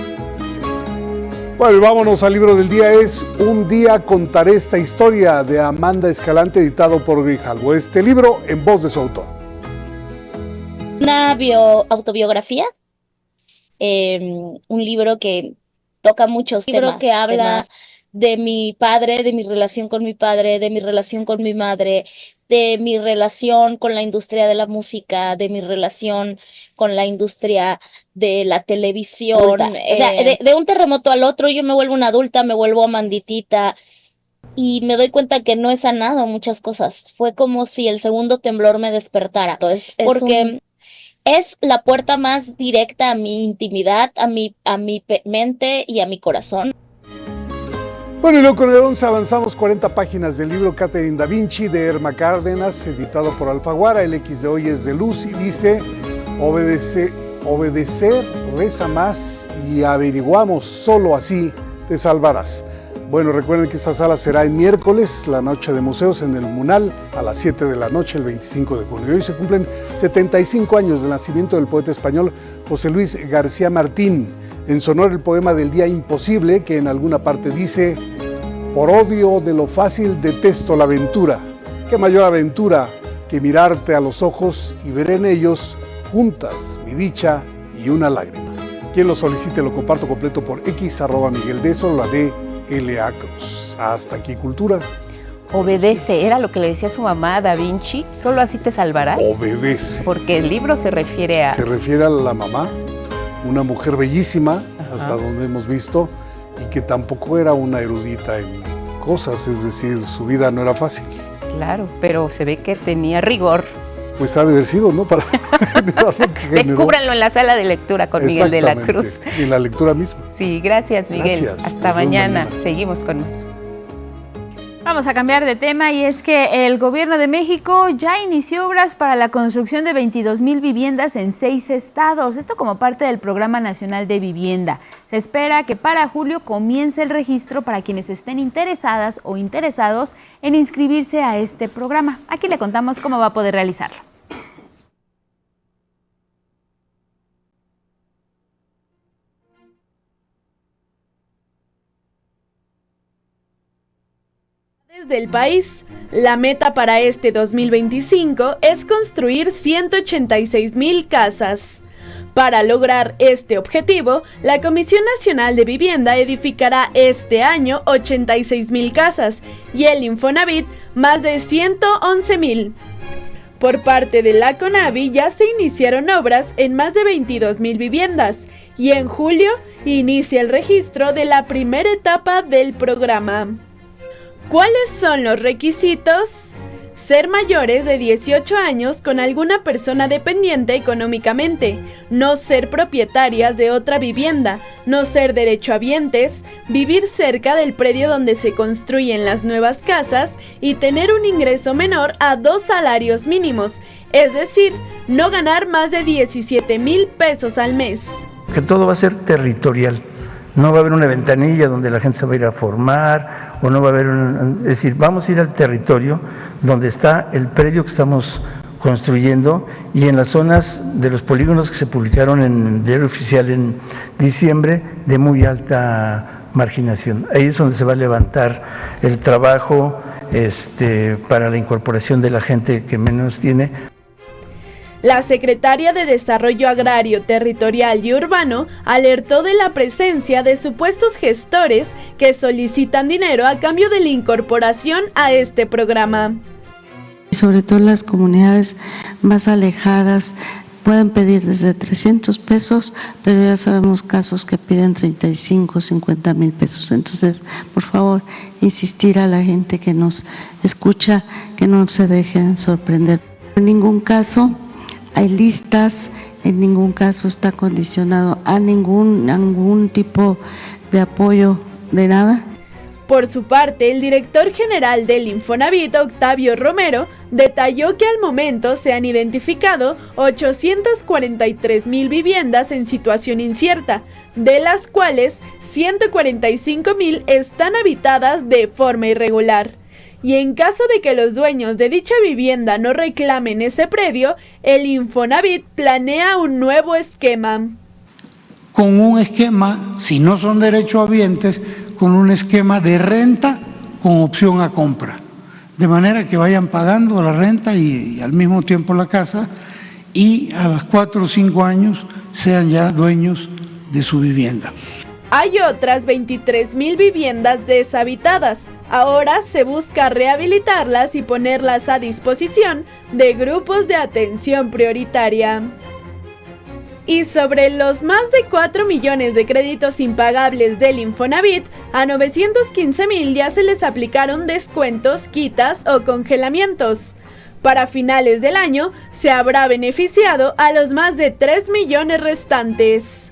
V: Bueno, y vámonos al libro del día. Es Un día contaré esta historia, de Amanda Escalante, editado por Grijalbo. Este libro en voz de su autor.
F: Una autobiografía, un libro que toca muchos temas, que habla de mi padre, de mi relación con mi padre, de mi relación con mi madre, de mi relación con la industria de la música, de mi relación con la industria de la televisión. O sea, de un terremoto al otro, yo me vuelvo una adulta, me vuelvo amanditita y me doy cuenta que no he sanado muchas cosas. Fue como si el segundo temblor me despertara. Entonces, es la puerta más directa a mi intimidad, a mi mente y a mi corazón.
V: Bueno, y luego con el 11 avanzamos 40 páginas del libro Catherine da Vinci de Erma Cárdenas, editado por Alfaguara. El X de hoy es de luz y dice: obedecer, reza más y averiguamos, solo así te salvarás. Bueno, recuerden que esta sala será el miércoles, la noche de museos en el Munal, a las 7 de la noche, el 25 de junio. Hoy se cumplen 75 años del nacimiento del poeta español José Luis García Martín. En su honor, el poema del día imposible, que en alguna parte dice: por odio de lo fácil detesto la aventura. ¿Qué mayor aventura que mirarte a los ojos y ver en ellos juntas mi dicha y una lágrima? Quien lo solicite lo comparto completo por X, @Miguel D, solo la D, L.A. Cruz. Hasta aquí, Cultura.
B: Obedece, era lo que le decía su mamá a Da Vinci, solo así te salvarás.
V: Obedece.
B: Porque el libro se refiere a...
V: Se refiere a la mamá, una mujer bellísima, hasta donde hemos visto, y que tampoco era una erudita en cosas, es decir, su vida no era fácil.
B: Claro, pero se ve que tenía rigor.
V: Pues ha de haber sido, ¿no? Para generar lo que generó.
B: Descúbranlo en la sala de lectura con Miguel de la Cruz.
V: En la lectura misma.
B: Sí, gracias, Miguel.
V: Gracias.
B: Hasta mañana. Seguimos con más.
C: Vamos a cambiar de tema y es que el gobierno de México ya inició obras para la construcción de 22,000 viviendas en 6 estados. Esto como parte del Programa Nacional de Vivienda. Se espera que para julio comience el registro para quienes estén interesadas o interesados en inscribirse a este programa. Aquí le contamos cómo va a poder realizarlo.
E: Del país. La meta para este 2025 es construir 186,000 casas. Para lograr este objetivo, la Comisión Nacional de Vivienda edificará este año 86,000 casas y el Infonavit más de 111,000. Por parte de la CONAVI ya se iniciaron obras en más de 22,000 viviendas y en julio inicia el registro de la primera etapa del programa. ¿Cuáles son los requisitos? Ser mayores de 18 años con alguna persona dependiente económicamente, no ser propietarias de otra vivienda, no ser derechohabientes, vivir cerca del predio donde se construyen las nuevas casas y tener un ingreso menor a 2 salarios mínimos, es decir, no ganar más de 17,000 pesos al mes.
G: Que todo va a ser territorial. No va a haber una ventanilla donde la gente se va a ir a formar, o no va a haber es decir, vamos a ir al territorio donde está el predio que estamos construyendo y en las zonas de los polígonos que se publicaron en el diario oficial en diciembre de muy alta marginación. Ahí es donde se va a levantar el trabajo para la incorporación de la gente que menos tiene.
E: La secretaria de Desarrollo Agrario, Territorial y Urbano alertó de la presencia de supuestos gestores que solicitan dinero a cambio de la incorporación a este programa.
W: Sobre todo las comunidades más alejadas pueden pedir desde 300 pesos, pero ya sabemos casos que piden 35, 50 mil pesos. Entonces, por favor, insistir a la gente que nos escucha que no se dejen sorprender. En ningún caso hay listas, en ningún caso está condicionado a ningún tipo de apoyo de nada.
E: Por su parte, el director general del Infonavit, Octavio Romero, detalló que al momento se han identificado 843,000 viviendas en situación incierta, de las cuales 145,000 están habitadas de forma irregular. Y en caso de que los dueños de dicha vivienda no reclamen ese predio, el Infonavit planea un nuevo esquema.
X: Con un esquema, si no son derechohabientes, con un esquema de renta con opción a compra. De manera que vayan pagando la renta y al mismo tiempo la casa y a los 4 o 5 años sean ya dueños de su vivienda.
E: Hay otras 23,000 viviendas deshabitadas. Ahora se busca rehabilitarlas y ponerlas a disposición de grupos de atención prioritaria. Y sobre los más de 4 millones de créditos impagables del Infonavit, a 915,000 ya se les aplicaron descuentos, quitas o congelamientos. Para finales del año se habrá beneficiado a los más de 3 millones restantes.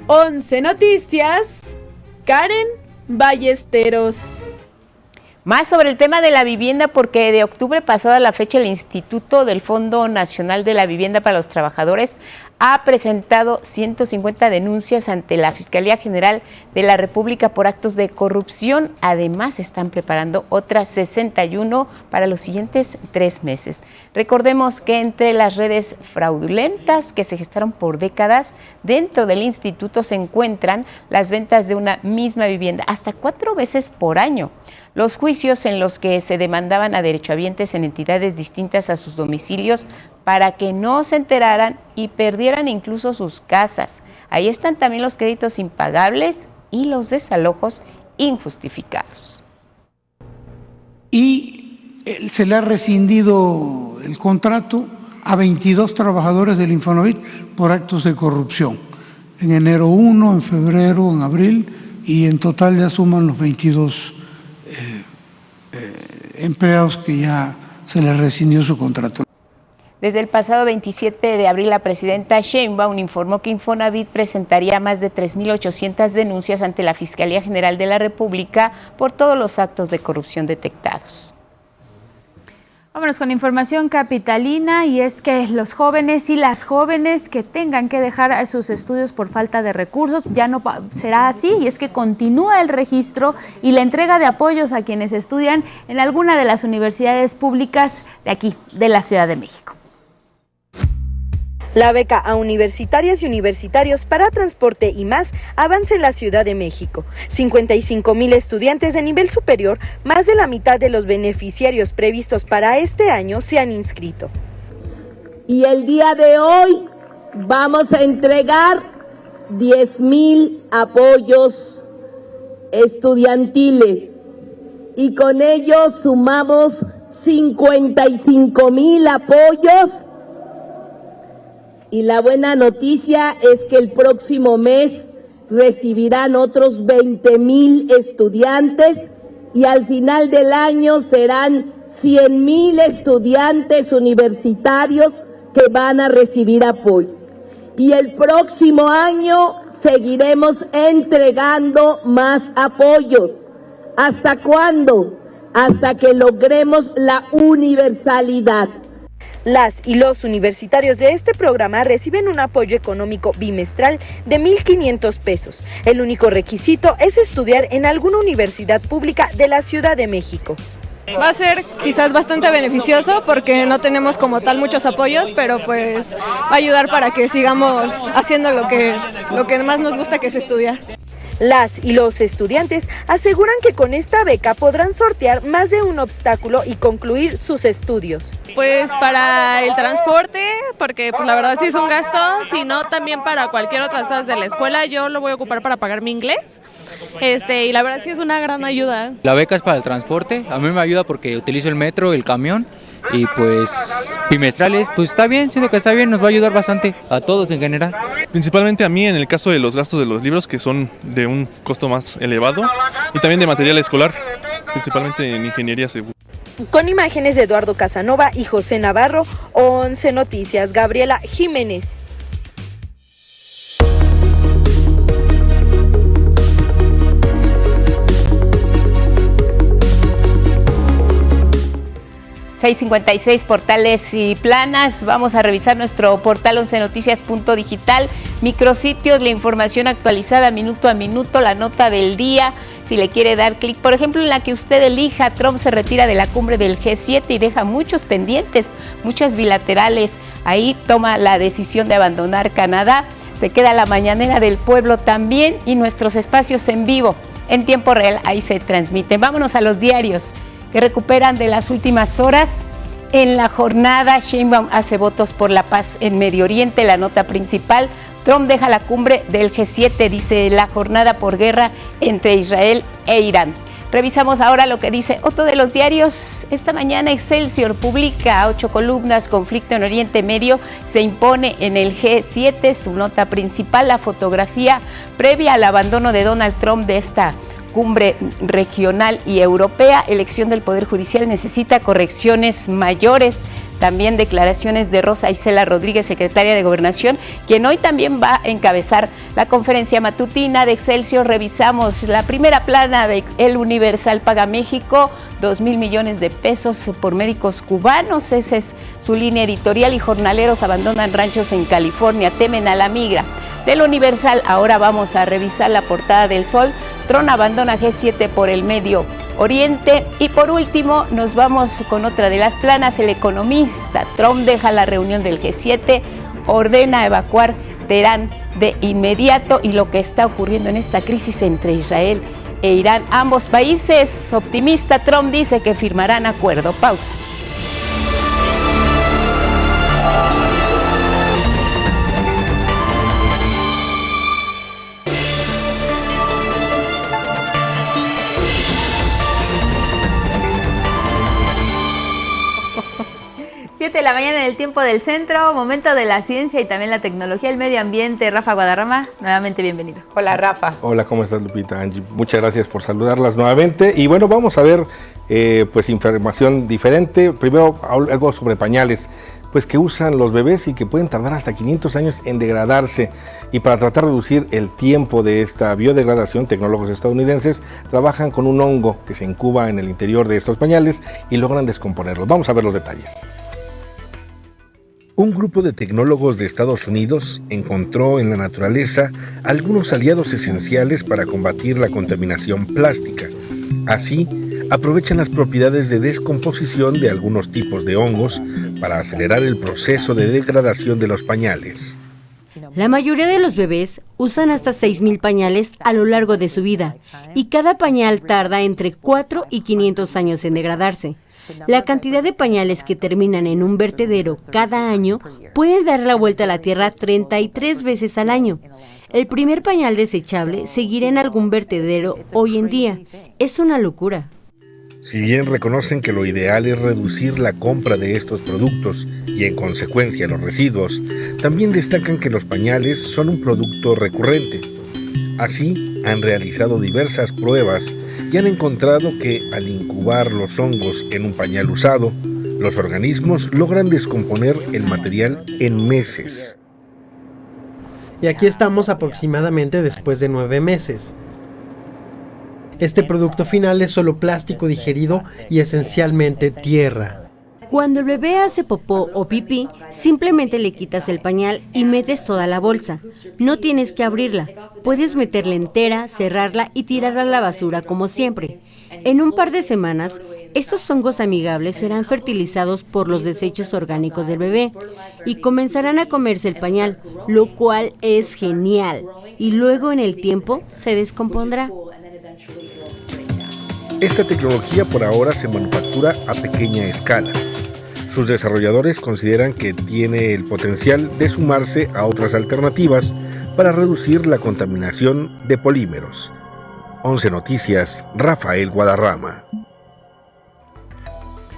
E: 11 Noticias, Karen Ballesteros.
B: Más sobre el tema de la vivienda, porque de octubre pasado a la fecha el Instituto del Fondo Nacional de la Vivienda para los Trabajadores ha presentado 150 denuncias ante la Fiscalía General de la República por actos de corrupción. Además, están preparando otras 61 para los siguientes 3 meses. Recordemos que entre las redes fraudulentas que se gestaron por décadas, dentro del instituto se encuentran las ventas de una misma vivienda hasta 4 veces por año. Los juicios en los que se demandaban a derechohabientes en entidades distintas a sus domicilios para que no se enteraran y perdieran incluso sus casas. Ahí están también los créditos impagables y los desalojos injustificados.
X: y se le ha rescindido el contrato a 22 trabajadores del Infonavit por actos de corrupción. En enero 1, en febrero, en abril, y en total ya suman los 22 empleados que ya se les rescindió su contrato.
B: Desde el pasado 27 de abril, la presidenta Sheinbaum informó que Infonavit presentaría más de 3.800 denuncias ante la Fiscalía General de la República por todos los actos de corrupción detectados.
C: Vámonos con información capitalina, y es que los jóvenes y las jóvenes que tengan que dejar sus estudios por falta de recursos ya no será así, y es que continúa el registro y la entrega de apoyos a quienes estudian en alguna de las universidades públicas de aquí, de la Ciudad de México.
H: La beca a universitarias y universitarios para transporte y más avanza en la Ciudad de México. 55,000 estudiantes de nivel superior, más de la mitad de los beneficiarios previstos para este año se han inscrito.
J: Y el día de hoy vamos a entregar 10,000 apoyos estudiantiles y con ellos sumamos 55,000 apoyos. Y la buena noticia es que el próximo mes recibirán otros 20,000 estudiantes y al final del año serán 100,000 estudiantes universitarios que van a recibir apoyo. Y el próximo año seguiremos entregando más apoyos. ¿Hasta cuándo? Hasta que logremos la universalidad.
H: Las y los universitarios de este programa reciben un apoyo económico bimestral de 1,500 pesos. El único requisito es estudiar en alguna universidad pública de la Ciudad de México.
K: Va a ser quizás bastante beneficioso porque no tenemos como tal muchos apoyos, pero pues va a ayudar para que sigamos haciendo lo que más nos gusta, que es estudiar.
H: Las y los estudiantes aseguran que con esta beca podrán sortear más de un obstáculo y concluir sus estudios.
L: Pues para el transporte, porque pues la verdad sí es un gasto, sino también para cualquier otras cosas de la escuela. Yo lo voy a ocupar para pagar mi inglés, y la verdad sí es una gran ayuda.
Y: La beca es para el transporte, a mí me ayuda porque utilizo el metro, el camión, y pues bimestrales, pues está bien, siento que está bien, nos va a ayudar bastante a todos en general.
Z: Principalmente a mí en el caso de los gastos de los libros, que son de un costo más elevado, y también de material escolar, principalmente en ingeniería segura.
H: Con imágenes de Eduardo Casanova y José Navarro, 11 Noticias, Gabriela Jiménez.
B: ...656 portales y planas. Vamos a revisar nuestro portal 11noticias.digital, micrositios, la información actualizada minuto a minuto, la nota del día. Si le quiere dar clic, por ejemplo, en la que usted elija, Trump se retira de la cumbre del G7 y deja muchos pendientes, muchas bilaterales. Ahí toma la decisión de abandonar Canadá. Se queda la mañanera del pueblo también y nuestros espacios en vivo, en tiempo real, ahí se transmiten. Vámonos a los diarios que recuperan de las últimas horas. En la jornada, Sheinbaum hace votos por la paz en Medio Oriente. La nota principal, Trump deja la cumbre del G7, dice la jornada por guerra entre Israel e Irán. Revisamos ahora lo que dice otro de los diarios. Esta mañana Excelsior publica 8 columnas, conflicto en Oriente Medio se impone en el G7. Su nota principal, la fotografía previa al abandono de Donald Trump de esta cumbre regional y europea. Elección del Poder Judicial necesita correcciones mayores. También declaraciones de Rosa Isela Rodríguez, secretaria de Gobernación, quien hoy también va a encabezar la conferencia matutina de Excelsior. Revisamos la primera plana de El Universal. Paga México 2,000 millones de pesos por médicos cubanos. Esa es su línea editorial. Y jornaleros abandonan ranchos en California, temen a la migra. Del Universal, ahora vamos a revisar la portada del Sol. Trump abandona G7 por el Medio Oriente. Y por último, nos vamos con otra de las planas, El Economista. Trump deja la reunión del G7, ordena evacuar Teherán de inmediato, y lo que está ocurriendo en esta crisis entre Israel e Irán. Ambos países, optimista Trump, dice que firmarán acuerdo. Pausa.
C: 7 de la mañana en el tiempo del centro, momento de la ciencia y también la tecnología, el medio ambiente. Rafa Guadarrama, nuevamente bienvenido.
B: Hola, Rafa.
S: Hola, ¿cómo estás, Lupita? Angie, muchas gracias por saludarlas nuevamente. Y bueno, vamos a ver pues información diferente. Primero, algo sobre pañales, pues que usan los bebés y que pueden tardar hasta 500 años en degradarse. Y para tratar de reducir el tiempo de esta biodegradación, tecnólogos estadounidenses trabajan con un hongo que se incuba en el interior de estos pañales y logran descomponerlos. Vamos a ver los detalles. Un grupo de tecnólogos de Estados Unidos encontró en la naturaleza algunos aliados esenciales para combatir la contaminación plástica. Así, aprovechan las propiedades de descomposición de algunos tipos de hongos para acelerar el proceso de degradación de los pañales.
M: La mayoría de los bebés usan hasta 6,000 pañales a lo largo de su vida y cada pañal tarda entre 4 y 500 años en degradarse. La cantidad de pañales que terminan en un vertedero cada año puede dar la vuelta a la Tierra 33 veces al año. El primer pañal desechable seguirá en algún vertedero hoy en día. Es una locura.
S: Si bien reconocen que lo ideal es reducir la compra de estos productos y en consecuencia los residuos, también destacan que los pañales son un producto recurrente. Así, han realizado diversas pruebas y han encontrado que al incubar los hongos en un pañal usado, los organismos logran descomponer el material en meses.
N: Y aquí estamos aproximadamente después de 9 meses. Este producto final es solo plástico digerido y esencialmente tierra.
M: Cuando el bebé hace popó o pipí, simplemente le quitas el pañal y metes toda la bolsa. No tienes que abrirla. Puedes meterla entera, cerrarla y tirarla a la basura como siempre. En un par de semanas, estos hongos amigables serán fertilizados por los desechos orgánicos del bebé y comenzarán a comerse el pañal, lo cual es genial. Y luego en el tiempo se descompondrá.
S: Esta tecnología por ahora se manufactura a pequeña escala. Sus desarrolladores consideran que tiene el potencial de sumarse a otras alternativas para reducir la contaminación de polímeros. 11 Noticias, Rafael Guadarrama.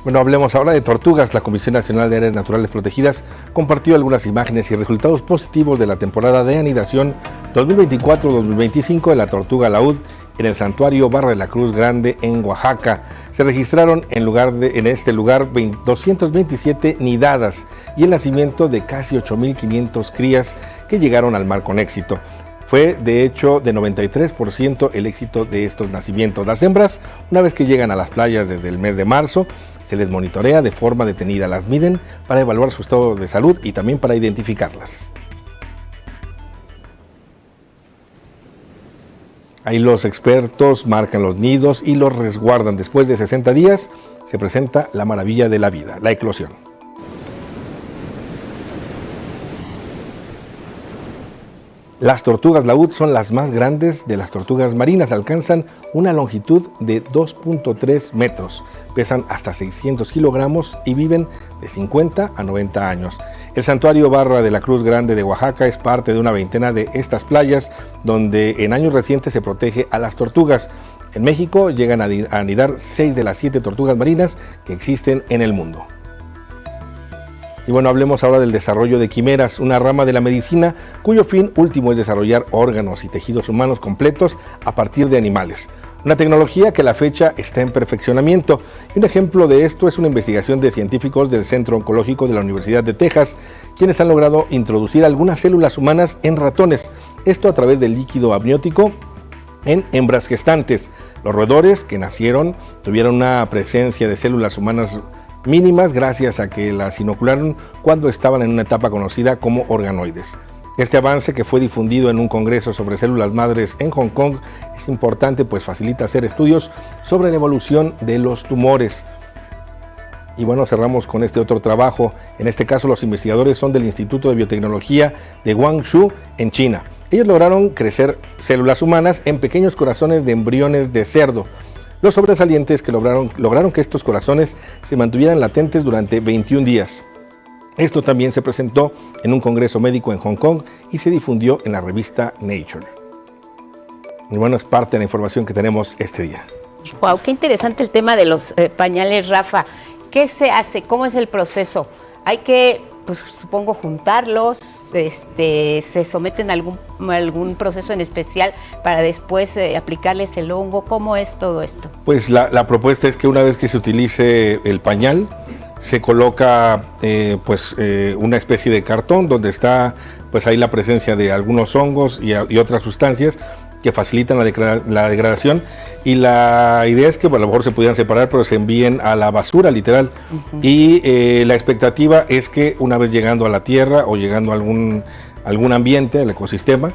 S: Bueno, hablemos ahora de tortugas. La Comisión Nacional de Áreas Naturales Protegidas compartió algunas imágenes y resultados positivos de la temporada de anidación 2024-2025 de la tortuga laúd en el santuario Barra de la Cruz Grande en Oaxaca. Se registraron en este lugar 227 nidadas y el nacimiento de casi 8.500 crías que llegaron al mar con éxito. Fue, de hecho, de 93% el éxito de estos nacimientos. Las hembras, una vez que llegan a las playas desde el mes de marzo, se les monitorea de forma detenida, las miden para evaluar su estado de salud y también para identificarlas. Ahí los expertos marcan los nidos y los resguardan. Después de 60 días se presenta la maravilla de la vida, la eclosión. Las tortugas laúd son las más grandes de las tortugas marinas, alcanzan una longitud de 2.3 metros, pesan hasta 600 kilogramos y viven de 50 a 90 años. El santuario Barra de la Cruz Grande de Oaxaca es parte de una veintena de estas playas donde en años recientes se protege a las tortugas. En México llegan a anidar 6 de las 7 tortugas marinas que existen en el mundo. Y bueno, hablemos ahora del desarrollo de quimeras, una rama de la medicina cuyo fin último es desarrollar órganos y tejidos humanos completos a partir de animales. Una tecnología que a la fecha está en perfeccionamiento. Y un ejemplo de esto es una investigación de científicos del Centro Oncológico de la Universidad de Texas, quienes han logrado introducir algunas células humanas en ratones, esto a través del líquido amniótico en hembras gestantes. Los roedores que nacieron tuvieron una presencia de células humanas mínimas gracias a que las inocularon cuando estaban en una etapa conocida como organoides. Este avance, que fue difundido en un congreso sobre células madres en Hong Kong, es importante pues facilita hacer estudios sobre la evolución de los tumores. Y bueno, cerramos con este otro trabajo. En este caso los investigadores son del Instituto de Biotecnología de Guangzhou en China. Ellos lograron crecer células humanas en pequeños corazones de embriones de cerdo. Los sobresalientes que lograron que estos corazones se mantuvieran latentes durante 21 días. Esto también se presentó en un congreso médico en Hong Kong y se difundió en la revista Nature. Y bueno, es parte de la información que tenemos este día.
B: Wow, qué interesante el tema de los pañales, Rafa. ¿Qué se hace? ¿Cómo es el proceso hay que, pues supongo, juntarlos, se someten a algún proceso en especial para después aplicarles el hongo. ¿Cómo es todo esto?
S: Pues la propuesta es que una vez que se utilice el pañal, se coloca una especie de cartón donde está pues ahí la presencia de algunos hongos y otras sustancias que facilitan la degradación, y la idea es que a lo mejor se pudieran separar, pero se envíen a la basura, literal. Y la expectativa es que una vez llegando a la tierra o llegando a algún ambiente, al ecosistema,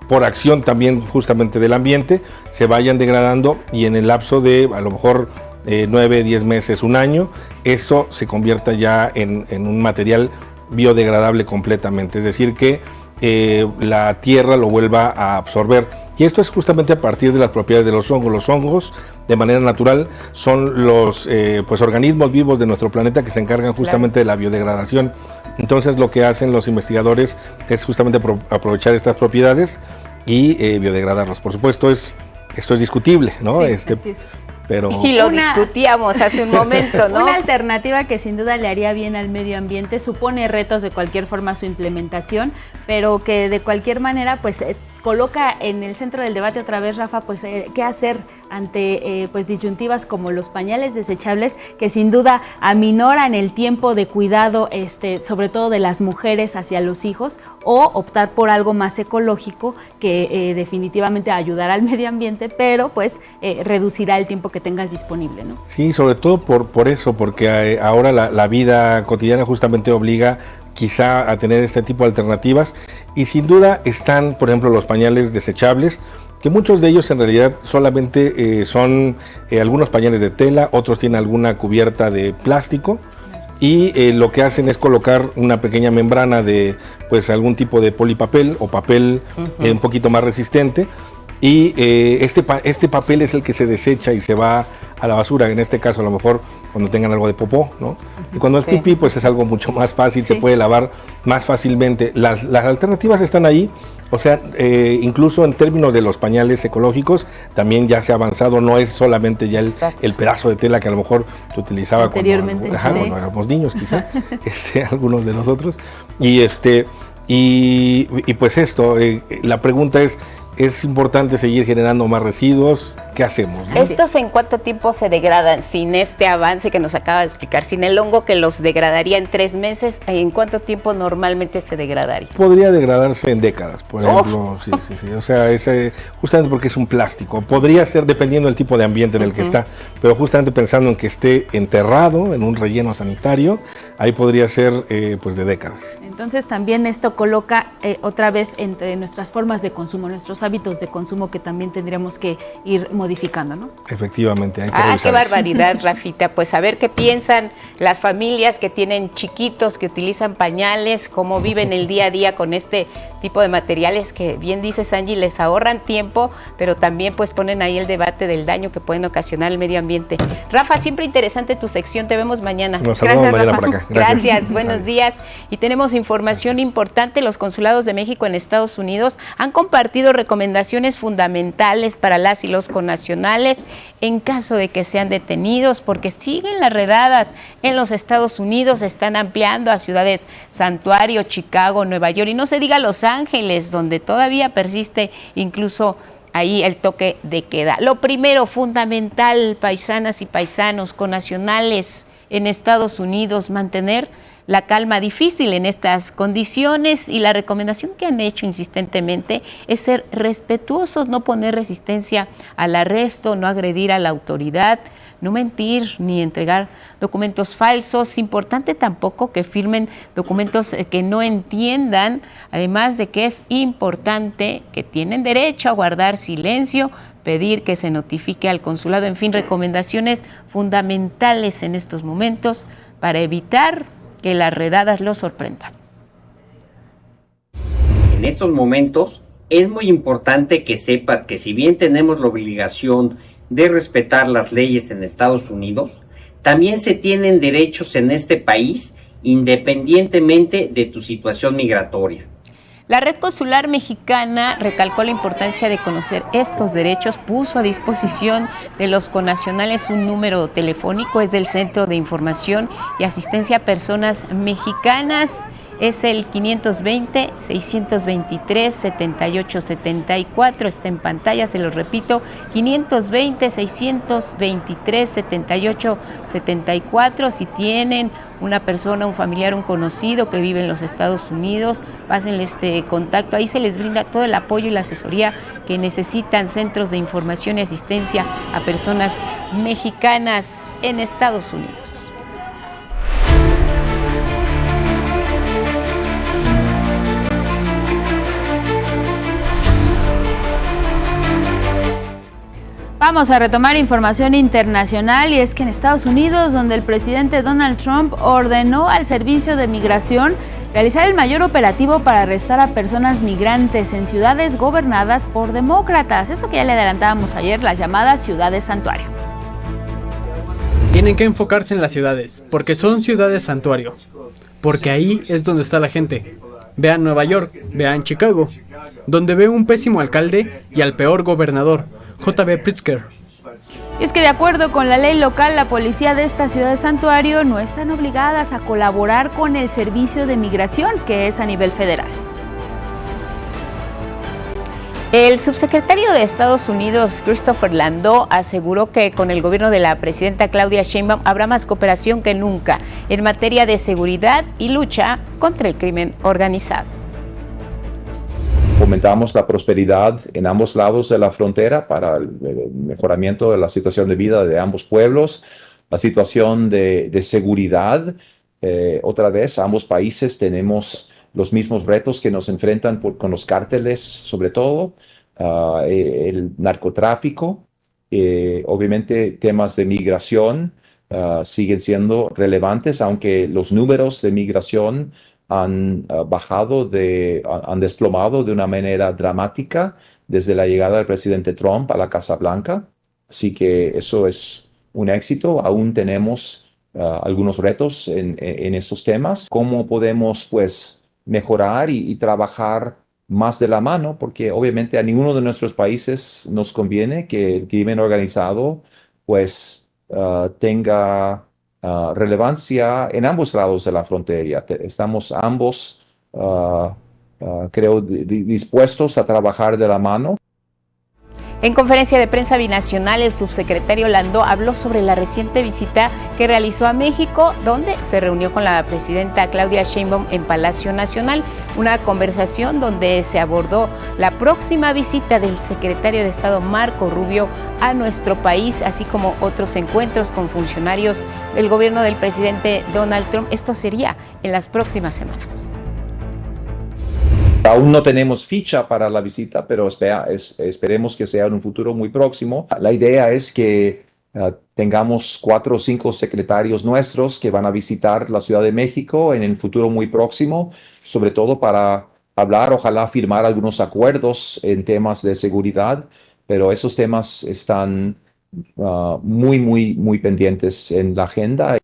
S: por acción también justamente del ambiente, se vayan degradando, y en el lapso de a lo mejor 9, 10 meses, un año, esto se convierta ya en un material biodegradable completamente, es decir que la tierra lo vuelva a absorber. Y esto es justamente a partir de las propiedades de los hongos. Los hongos, de manera natural, son los organismos vivos de nuestro planeta que se encargan justamente de la biodegradación. Entonces lo que hacen los investigadores es justamente aprovechar estas propiedades y biodegradarlos. Por supuesto, esto es discutible, ¿no?
C: Sí,
S: Pero...
B: Y lo discutíamos hace un momento, ¿no?
C: Una alternativa que sin duda le haría bien al medio ambiente, supone retos de cualquier forma su implementación, pero que de cualquier manera pues coloca en el centro del debate otra vez, Rafa, pues qué hacer ante pues disyuntivas como los pañales desechables, que sin duda aminoran el tiempo de cuidado, sobre todo de las mujeres hacia los hijos, o optar por algo más ecológico que definitivamente ayudará al medio ambiente, pero pues reducirá el tiempo que tengas disponible, ¿no?
S: Sí, sobre todo por eso, porque ahora la vida cotidiana justamente obliga quizá a tener este tipo de alternativas, y sin duda están, por ejemplo, los pañales desechables, que muchos de ellos en realidad solamente son algunos pañales de tela, otros tienen alguna cubierta de plástico, y lo que hacen es colocar una pequeña membrana de pues algún tipo de polipapel o papel un poquito más resistente, y este papel es el que se desecha y se va a la basura, en este caso a lo mejor cuando tengan algo de popó, ¿no? Y cuando es pipí, pues es algo mucho más fácil, se puede lavar más fácilmente. Las alternativas están ahí, o sea, incluso en términos de los pañales ecológicos, también ya se ha avanzado, no es solamente ya el pedazo de tela que a lo mejor se utilizaba cuando éramos niños, quizá, algunos de nosotros. Y pues esto, la pregunta es importante seguir generando más residuos. ¿Qué hacemos, no?
B: ¿Estos en cuánto tiempo se degradan sin este avance que nos acaba de explicar? Sin el hongo que los degradaría en 3 meses, ¿en cuánto tiempo normalmente se degradaría?
S: Podría degradarse en décadas, por ejemplo. Sí. O sea, justamente porque es un plástico. Podría ser dependiendo del tipo de ambiente en el que está, pero justamente pensando en que esté enterrado en un relleno sanitario, ahí podría ser pues de décadas.
C: Entonces también esto coloca otra vez entre nuestras formas de consumo, nuestros hábitos de consumo, que también tendríamos que ir modificando, ¿no?
S: Efectivamente, hay que revisar
B: qué barbaridad, Rafita. Pues a ver qué piensan las familias que tienen chiquitos, que utilizan pañales, cómo viven el día a día con este tipo de materiales que, bien dices, Angie, les ahorran tiempo, pero también pues ponen ahí el debate del daño que pueden ocasionar al medio ambiente. Rafa, siempre interesante tu sección, te vemos mañana.
S: Nos vemos mañana por acá.
B: Gracias, buenos días. Y tenemos información importante, los consulados de México en Estados Unidos han compartido recomendaciones fundamentales para las y los connacionales en caso de que sean detenidos, porque siguen las redadas en los Estados Unidos, se están ampliando a ciudades santuario, Chicago, Nueva York, y no se diga Los Ángeles, donde todavía persiste incluso ahí el toque de queda. Lo primero, fundamental, paisanas y paisanos, connacionales en Estados Unidos, mantener la calma, difícil en estas condiciones, y la recomendación que han hecho insistentemente es ser respetuosos, no poner resistencia al arresto, no agredir a la autoridad, no mentir ni entregar documentos falsos. Importante tampoco que firmen documentos que no entiendan, además de que es importante que tienen derecho a guardar silencio, pedir que se notifique al consulado, en fin, recomendaciones fundamentales en estos momentos para evitar que las redadas los sorprendan.
I: En estos momentos es muy importante que sepas que si bien tenemos la obligación de respetar las leyes en Estados Unidos, también se tienen derechos en este país independientemente de tu situación migratoria.
B: La Red Consular Mexicana recalcó la importancia de conocer estos derechos, puso a disposición de los connacionales un número telefónico, es del Centro de Información y Asistencia a Personas Mexicanas, es el 520-623-7874, está en pantalla, se lo repito, 520-623-7874, si tienen una persona, un familiar, un conocido que vive en los Estados Unidos, pásenle este contacto, ahí se les brinda todo el apoyo y la asesoría que necesitan centros de información y asistencia a personas mexicanas en Estados Unidos.
C: Vamos a retomar información internacional y es que en Estados Unidos, donde el presidente Donald Trump ordenó al Servicio de Migración realizar el mayor operativo para arrestar a personas migrantes en ciudades gobernadas por demócratas. Esto que ya le adelantábamos ayer, las llamadas ciudades santuario.
O: Tienen que enfocarse en las ciudades, porque son ciudades santuario, porque ahí es donde está la gente. Vean Nueva York, vean Chicago, donde ve un pésimo alcalde y al peor gobernador, J.B. Pritzker.
C: Y es que de acuerdo con la ley local, la policía de esta ciudad de santuario no están obligadas a colaborar con el Servicio de Migración, que es a nivel federal.
B: El subsecretario de Estados Unidos, Christopher Landau, aseguró que con el gobierno de la presidenta Claudia Sheinbaum habrá más cooperación que nunca en materia de seguridad y lucha contra el crimen organizado.
P: Fomentamos la prosperidad en ambos lados de la frontera para el mejoramiento de la situación de vida de ambos pueblos, la situación de seguridad. Otra vez, ambos países tenemos los mismos retos que nos enfrentan con los cárteles, sobre todo, el narcotráfico, obviamente temas de migración siguen siendo relevantes, aunque los números de migración han han desplomado de una manera dramática desde la llegada del presidente Trump a la Casa Blanca. Así que eso es un éxito. Aún tenemos algunos retos en esos temas. ¿Cómo podemos, pues, mejorar y trabajar más de la mano? Porque obviamente a ninguno de nuestros países nos conviene que el crimen organizado, pues, tenga relevancia en ambos lados de la frontera. Estamos ambos, creo, dispuestos a trabajar de la mano.
B: En conferencia de prensa binacional, el subsecretario Landau habló sobre la reciente visita que realizó a México, donde se reunió con la presidenta Claudia Sheinbaum en Palacio Nacional, una conversación donde se abordó la próxima visita del secretario de Estado Marco Rubio a nuestro país, así como otros encuentros con funcionarios del gobierno del presidente Donald Trump. Esto sería en las próximas semanas.
P: Aún no tenemos ficha para la visita, pero esperemos que sea en un futuro muy próximo. La idea es que tengamos 4 o 5 secretarios nuestros que van a visitar la Ciudad de México en el futuro muy próximo, sobre todo para hablar, ojalá firmar algunos acuerdos en temas de seguridad, pero esos temas están muy pendientes en la agenda.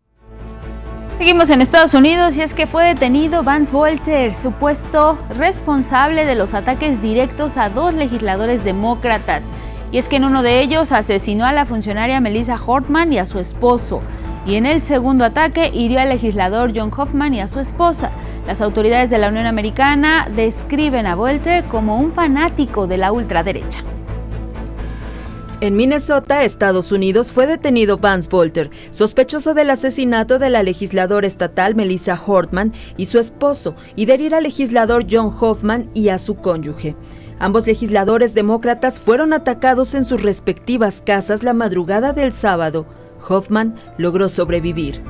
C: Seguimos en Estados Unidos y es que fue detenido Vance Volter, supuesto responsable de los ataques directos a 2 legisladores demócratas. Y es que en uno de ellos asesinó a la funcionaria Melissa Hortman y a su esposo. Y en el segundo ataque hirió al legislador John Hoffman y a su esposa. Las autoridades de la Unión Americana describen a Volter como un fanático de la ultraderecha.
Q: En Minnesota, Estados Unidos, fue detenido Vance Volter, sospechoso del asesinato de la legisladora estatal Melissa Hortman y su esposo, y de herir al legislador John Hoffman y a su cónyuge. Ambos legisladores demócratas fueron atacados en sus respectivas casas la madrugada del sábado. Hoffman logró sobrevivir.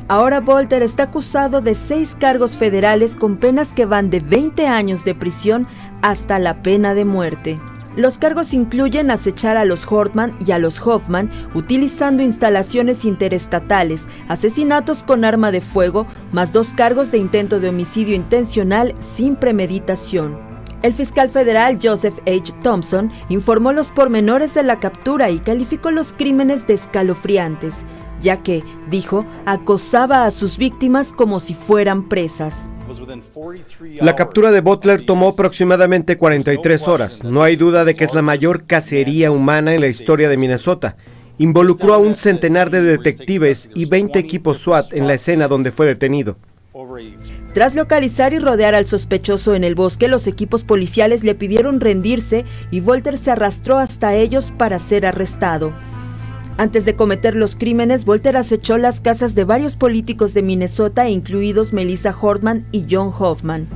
Q: Ahora Volter está acusado de 6 cargos federales con penas que van de 20 años de prisión hasta la pena de muerte. Los cargos incluyen acechar a los Hortman y a los Hoffman utilizando instalaciones interestatales, asesinatos con arma de fuego, más 2 cargos de intento de homicidio intencional sin premeditación. El fiscal federal Joseph H. Thompson informó los pormenores de la captura y calificó los crímenes de escalofriantes. ya que, dijo, acosaba a sus víctimas como si fueran presas.
A: La captura de Butler tomó aproximadamente 43 horas. No hay duda de que es la mayor cacería humana en la historia de Minnesota. Involucró a un centenar de detectives y 20 equipos SWAT en la escena donde fue detenido.
Q: Tras localizar y rodear al sospechoso en el bosque, los equipos policiales le pidieron rendirse y Butler se arrastró hasta ellos para ser arrestado. Antes de cometer los crímenes, Butler acechó las casas de varios políticos de Minnesota, incluidos Melissa Hortman y John Hoffman.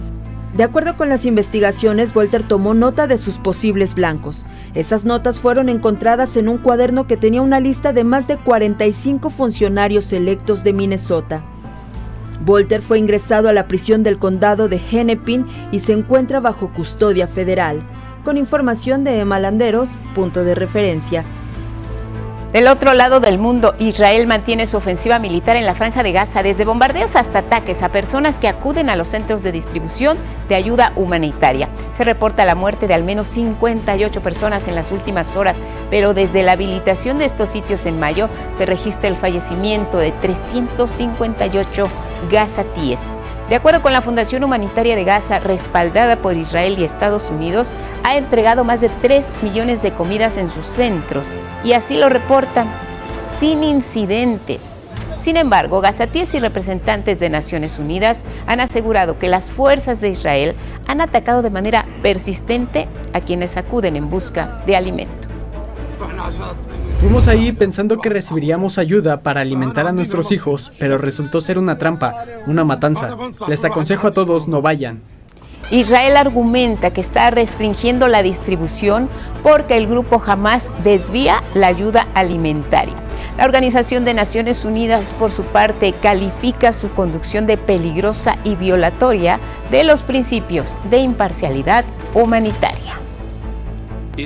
Q: De acuerdo con las investigaciones, Butler tomó nota de sus posibles blancos. Esas notas fueron encontradas en un cuaderno que tenía una lista de más de 45 funcionarios electos de Minnesota. Butler fue ingresado a la prisión del condado de Hennepin y se encuentra bajo custodia federal. Con información de Emma Landeros, punto de referencia.
B: Del otro lado del mundo, Israel mantiene su ofensiva militar en la Franja de Gaza, desde bombardeos hasta ataques a personas que acuden a los centros de distribución de ayuda humanitaria. Se reporta la muerte de al menos 58 personas en las últimas horas, pero desde la habilitación de estos sitios en mayo se registra el fallecimiento de 358 gazatíes. De acuerdo con la Fundación Humanitaria de Gaza, respaldada por Israel y Estados Unidos, ha entregado más de 3 millones de comidas en sus centros, y así lo reportan, sin incidentes. Sin embargo, gazatíes y representantes de Naciones Unidas han asegurado que las fuerzas de Israel han atacado de manera persistente a quienes acuden en busca de alimento.
O: Fuimos ahí pensando que recibiríamos ayuda para alimentar a nuestros hijos, pero resultó ser una trampa, una matanza. Les aconsejo a todos no vayan.
B: Israel argumenta que está restringiendo la distribución porque el grupo Hamás desvía la ayuda alimentaria. La Organización de Naciones Unidas, por su parte, califica su conducción de peligrosa y violatoria de los principios de imparcialidad humanitaria.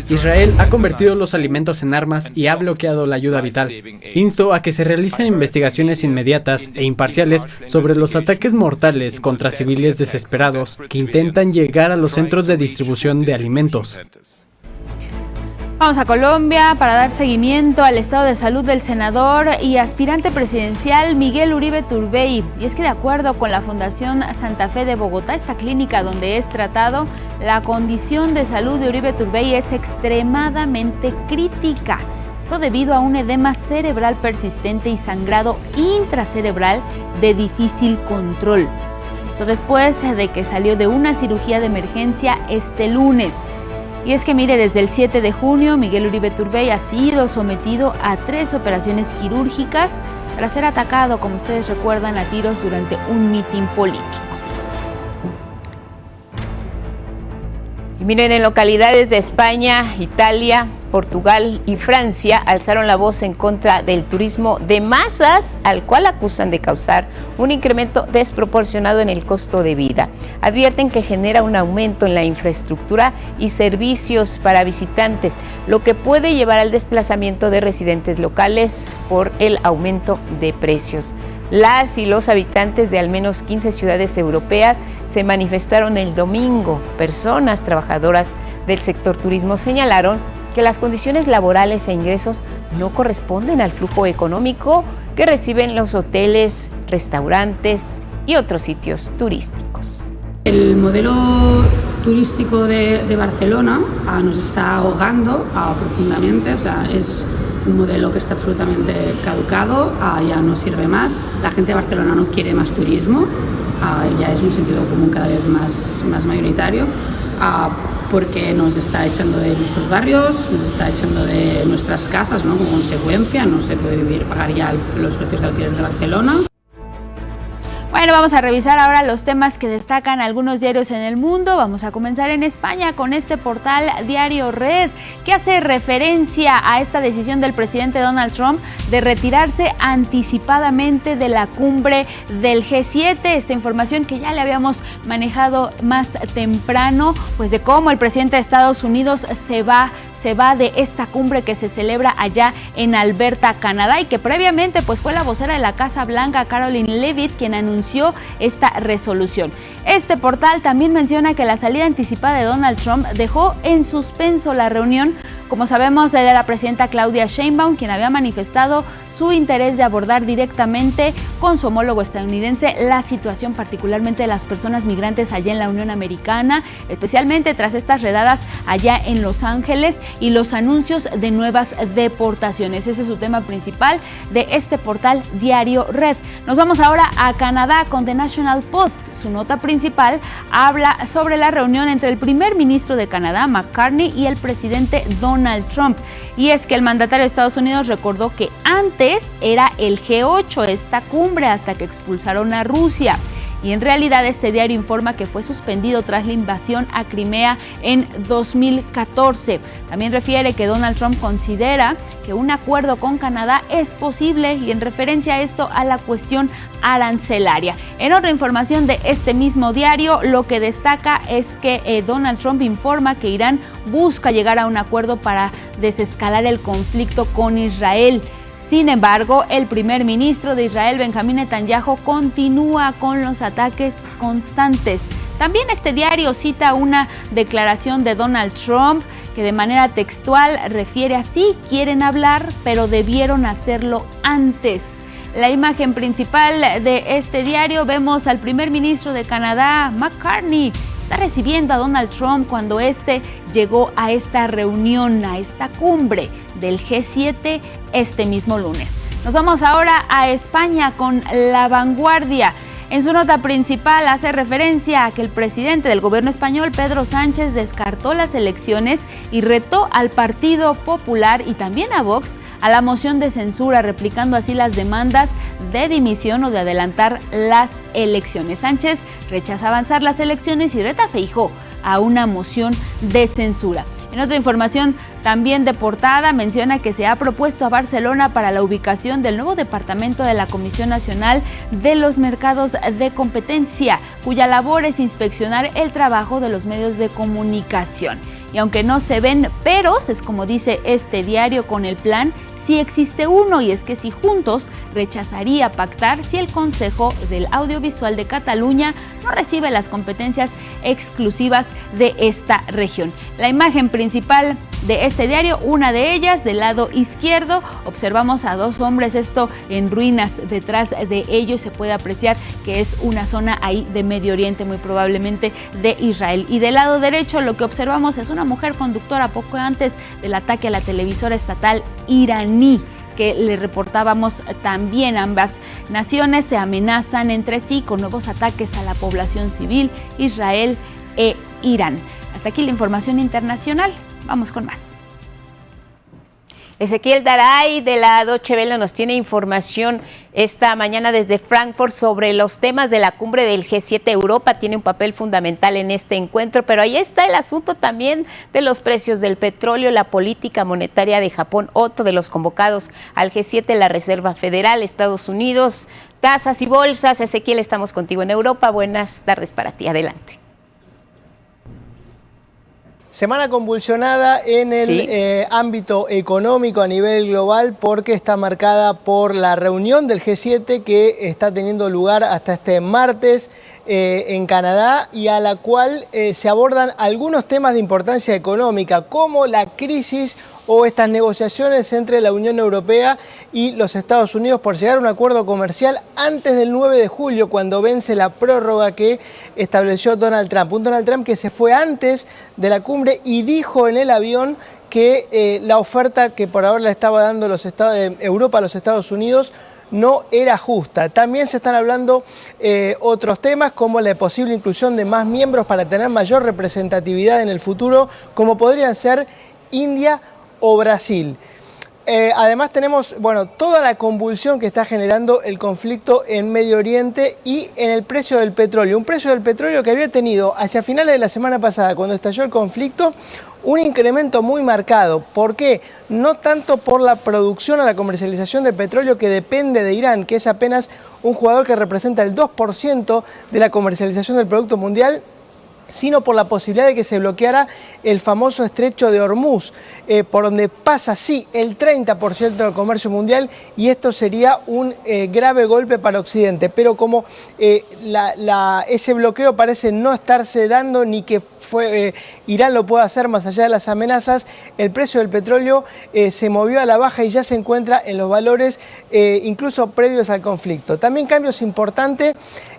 O: Israel ha convertido los alimentos en armas y ha bloqueado la ayuda vital. Insto a que se realicen investigaciones inmediatas e imparciales sobre los ataques mortales contra civiles desesperados que intentan llegar a los centros de distribución de alimentos.
C: Vamos a Colombia para dar seguimiento al estado de salud del senador y aspirante presidencial Miguel Uribe Turbey. Y es que de acuerdo con la Fundación Santa Fe de Bogotá, esta clínica donde es tratado, la condición de salud de Uribe Turbey es extremadamente crítica. Esto debido a un edema cerebral persistente y sangrado intracerebral de difícil control. Esto después de que salió de una cirugía de emergencia este lunes. Y es que mire, desde el 7 de junio, Miguel Uribe Turbey ha sido sometido a 3 operaciones quirúrgicas tras ser atacado, como ustedes recuerdan, a tiros durante un mitin político. Y miren, en localidades de España, Italia, Portugal y Francia alzaron la voz en contra del turismo de masas, al cual acusan de causar un incremento desproporcionado en el costo de vida. Advierten que genera un aumento en la infraestructura y servicios para visitantes, lo que puede llevar al desplazamiento de residentes locales por el aumento de precios. Las y los habitantes de al menos 15 ciudades europeas se manifestaron el domingo. Personas trabajadoras del sector turismo señalaron que las condiciones laborales e ingresos no corresponden al flujo económico que reciben los hoteles, restaurantes y otros sitios turísticos.
D: El modelo turístico de Barcelona nos está ahogando profundamente, o sea, es un modelo que está absolutamente caducado, ya no sirve más. La gente de Barcelona no quiere más turismo, ya es un sentido común cada vez más mayoritario, porque nos está echando de nuestros barrios, nos está echando de nuestras casas, ¿no? Como consecuencia, no se puede pagar ya los precios de alquiler de Barcelona.
C: Bueno, vamos a revisar ahora los temas que destacan algunos diarios en el mundo. Vamos a comenzar en España con este portal Diario Red, que hace referencia a esta decisión del presidente Donald Trump de retirarse anticipadamente de la cumbre del G7. Esta información que ya le habíamos manejado más temprano, pues de cómo el presidente de Estados Unidos se va de esta cumbre que se celebra allá en Alberta, Canadá, y que previamente pues fue la vocera de la Casa Blanca, Caroline Leavitt, quien anunció esta resolución. Este portal también menciona que la salida anticipada de Donald Trump dejó en suspenso la reunión Como sabemos, era la presidenta Claudia Sheinbaum quien había manifestado su interés de abordar directamente con su homólogo estadounidense la situación particularmente de las personas migrantes allá en la Unión Americana, especialmente tras estas redadas allá en Los Ángeles y los anuncios de nuevas deportaciones. Ese es su tema principal de este portal Diario Red. Nos vamos ahora a Canadá con The National Post. Su nota principal habla sobre la reunión entre el primer ministro de Canadá, McCartney, y el presidente Donald Trump. Y es que el mandatario de Estados Unidos recordó que antes era el G8, esta cumbre, hasta que expulsaron a Rusia. Y en realidad este diario informa que fue suspendido tras la invasión a Crimea en 2014. También refiere que Donald Trump considera que un acuerdo con Canadá es posible y en referencia a esto a la cuestión arancelaria. En otra información de este mismo diario, lo que destaca es que Donald Trump informa que Irán busca llegar a un acuerdo para desescalar el conflicto con Israel. Sin embargo, el primer ministro de Israel, Benjamín Netanyahu, continúa con los ataques constantes. También este diario cita una declaración de Donald Trump que de manera textual refiere a sí quieren hablar, pero debieron hacerlo antes. La imagen principal de este diario vemos al primer ministro de Canadá, McCartney, está recibiendo a Donald Trump cuando este llegó a esta reunión, a esta cumbre del G7 este mismo lunes. Nos vamos ahora a España con La Vanguardia. En su nota principal hace referencia a que el presidente del gobierno español, Pedro Sánchez, descartó las elecciones y retó al Partido Popular y también a Vox a la moción de censura, replicando así las demandas de dimisión o de adelantar las elecciones. Sánchez rechaza avanzar las elecciones y reta a Feijóo a una moción de censura. En otra información también de portada menciona que se ha propuesto a Barcelona para la ubicación del nuevo departamento de la Comisión Nacional de los Mercados de Competencia, cuya labor es inspeccionar el trabajo de los medios de comunicación. Y aunque no se ven peros, es como dice este diario con el plan, sí existe uno, y es que si Juntos rechazaría pactar si el Consejo del Audiovisual de Cataluña no recibe las competencias exclusivas de esta región. La imagen principal de este diario, una de ellas del lado izquierdo, observamos a dos hombres, esto en ruinas. Detrás de ellos se puede apreciar que es una zona ahí de Medio Oriente, muy probablemente de Israel. Y del lado derecho lo que observamos es una mujer conductora poco antes del ataque a la televisora estatal iraní, que le reportábamos también. Ambas naciones se amenazan entre sí con nuevos ataques a la población civil, Israel e Irán. Hasta aquí la información internacional. Vamos con más.
B: Ezequiel Daray de la Deutsche Welle nos tiene información esta mañana desde Frankfurt sobre los temas de la cumbre del G7. Europa tiene un papel fundamental en este encuentro, pero ahí está el asunto también de los precios del petróleo, la política monetaria de Japón, otro de los convocados al G7, la Reserva Federal, Estados Unidos, tasas y bolsas. Ezequiel, estamos contigo en Europa. Buenas tardes para ti. Adelante.
F: Semana convulsionada en el ámbito económico a nivel global, porque está marcada por la reunión del G7 que está teniendo lugar hasta este martes en Canadá, y a la cual se abordan algunos temas de importancia económica, como la crisis o estas negociaciones entre la Unión Europea y los Estados Unidos por llegar a un acuerdo comercial antes del 9 de julio, cuando vence la prórroga que estableció Donald Trump. Un Donald Trump que se fue antes de la cumbre y dijo en el avión que la oferta que por ahora le estaba dando Europa a los Estados Unidos no era justa. También se están hablando otros temas, como la posible inclusión de más miembros para tener mayor representatividad en el futuro, como podrían ser India o Brasil. Además tenemos toda la convulsión que está generando el conflicto en Medio Oriente y en el precio del petróleo. Un precio del petróleo que había tenido hacia finales de la semana pasada, cuando estalló el conflicto, un incremento muy marcado. ¿Por qué? No tanto por la producción o la comercialización de petróleo, que depende de Irán, que es apenas un jugador que representa el 2% de la comercialización del producto mundial, sino por la posibilidad de que se bloqueara el famoso estrecho de Hormuz, por donde pasa, sí, el 30% del comercio mundial, y esto sería un grave golpe para Occidente. Pero como ese bloqueo parece no estarse dando, ni que Irán lo pueda hacer más allá de las amenazas, el precio del petróleo se movió a la baja y ya se encuentra en los valores incluso previos al conflicto. También cambios importantes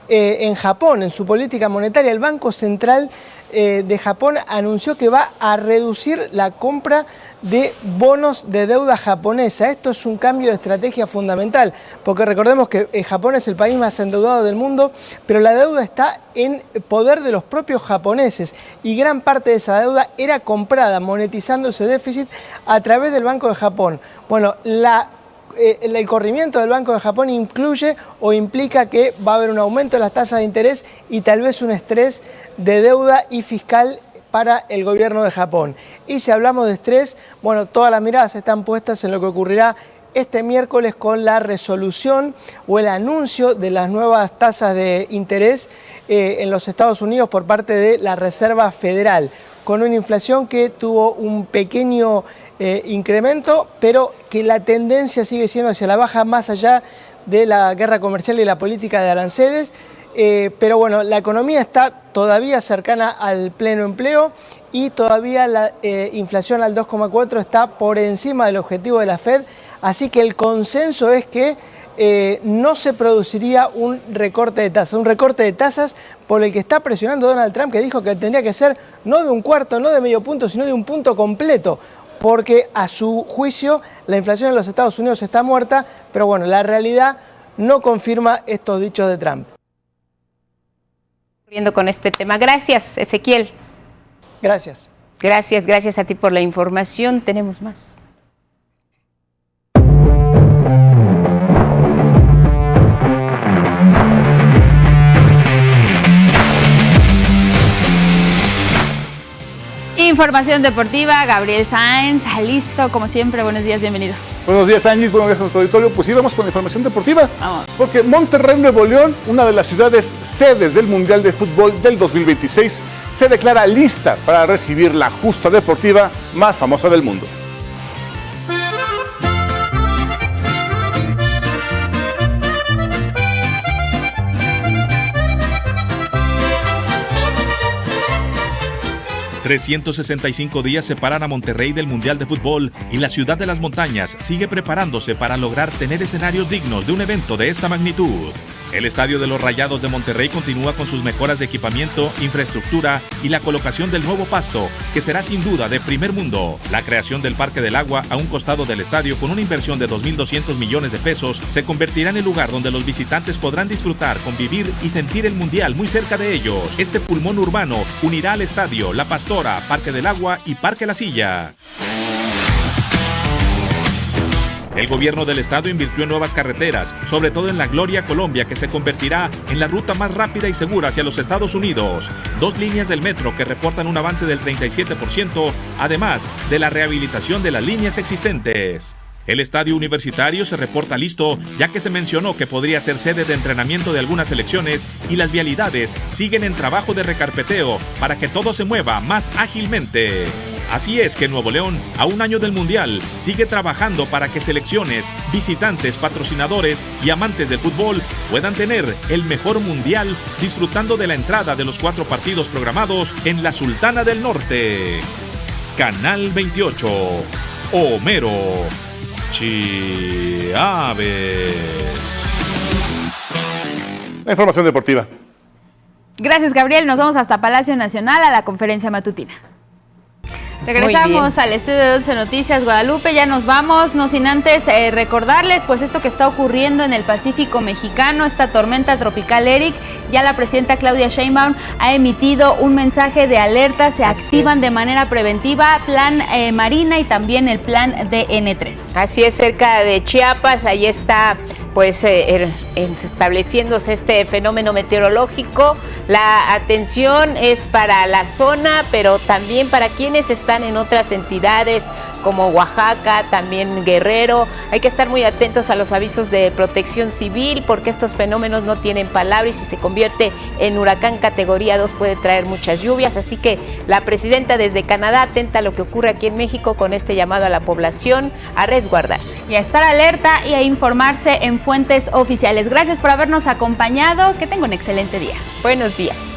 F: en Japón, en su política monetaria. El Banco Central de Japón anunció que va a reducir la compra de bonos de deuda japonesa. Esto es un cambio de estrategia fundamental, porque recordemos que Japón es el país más endeudado del mundo, pero la deuda está en poder de los propios japoneses y gran parte de esa deuda era comprada, monetizando ese déficit a través del Banco de Japón. Bueno, el corrimiento del Banco de Japón incluye o implica que va a haber un aumento de las tasas de interés y tal vez un estrés de deuda y fiscal para el gobierno de Japón. Y si hablamos de estrés, bueno, todas las miradas están puestas en lo que ocurrirá este miércoles con la resolución o el anuncio de las nuevas tasas de interés en los Estados Unidos por parte de la Reserva Federal, con una inflación que tuvo un pequeño incremento, pero que la tendencia sigue siendo hacia la baja más allá de la guerra comercial y la política de aranceles. Pero bueno, la economía está todavía cercana al pleno empleo y todavía la inflación al 2,4 está por encima del objetivo de la Fed, así que el consenso es que no se produciría un recorte de tasas por el que está presionando Donald Trump, que dijo que tendría que ser no de un cuarto, no de medio punto, sino de un punto completo, porque a su juicio la inflación en los Estados Unidos está muerta, pero bueno, la realidad no confirma estos dichos de Trump.
B: Con este tema. Gracias, Ezequiel.
F: Gracias.
B: Gracias a ti por la información. Tenemos más. Información deportiva, Gabriel Sáenz, listo, como siempre, buenos días, bienvenido.
G: Buenos días, Ángel, buenos días a nuestro auditorio. Pues sí, vamos con la información deportiva.
B: Vamos.
G: Porque Monterrey, Nuevo León, una de las ciudades sedes del Mundial de Fútbol del 2026, se declara lista para recibir la justa deportiva más famosa del mundo.
R: $365 días separan a Monterrey del Mundial de Fútbol y la ciudad de las montañas sigue preparándose para lograr tener escenarios dignos de un evento de esta magnitud. El estadio de los Rayados de Monterrey continúa con sus mejoras de equipamiento, infraestructura y la colocación del nuevo pasto, que será sin duda de primer mundo. La creación del Parque del Agua a un costado del estadio con una inversión de 2.200 millones de pesos se convertirá en el lugar donde los visitantes podrán disfrutar, convivir y sentir el Mundial muy cerca de ellos. Este pulmón urbano unirá al estadio La Pastora, Parque del Agua y Parque La Silla. El gobierno del estado invirtió en nuevas carreteras, sobre todo en La Gloria, Colombia, que se convertirá en la ruta más rápida y segura hacia los Estados Unidos. 2 líneas del metro que reportan un avance del 37%, además de la rehabilitación de las líneas existentes. El estadio universitario se reporta listo, ya que se mencionó que podría ser sede de entrenamiento de algunas selecciones y las vialidades siguen en trabajo de recarpeteo para que todo se mueva más ágilmente. Así es que Nuevo León, a un año del Mundial, sigue trabajando para que selecciones, visitantes, patrocinadores y amantes del fútbol puedan tener el mejor Mundial disfrutando de la entrada de los 4 partidos programados en la Sultana del Norte. Canal 28, Homero Chávez.
G: La información deportiva.
C: Gracias, Gabriel. Nos vamos hasta Palacio Nacional a la conferencia matutina. Regresamos al estudio de 11 Noticias Guadalupe, ya nos vamos, no sin antes recordarles pues esto que está ocurriendo en el Pacífico mexicano, esta tormenta tropical Eric. Ya la presidenta Claudia Sheinbaum ha emitido un mensaje de alerta, se activan de manera preventiva plan Marina y también el plan DN3.
B: Así es, cerca de Chiapas, ahí está pues estableciéndose este fenómeno meteorológico. La atención es para la zona, pero también para quienes están en otras entidades como Oaxaca, también Guerrero. Hay que estar muy atentos a los avisos de protección civil porque estos fenómenos no tienen palabra y si se convierte en huracán categoría 2 puede traer muchas lluvias. Así que la presidenta desde Canadá atenta a lo que ocurre aquí en México con este llamado a la población a resguardarse.
C: Y a estar alerta y a informarse en fuentes oficiales. Gracias por habernos acompañado. Que tenga un excelente día.
B: Buenos días.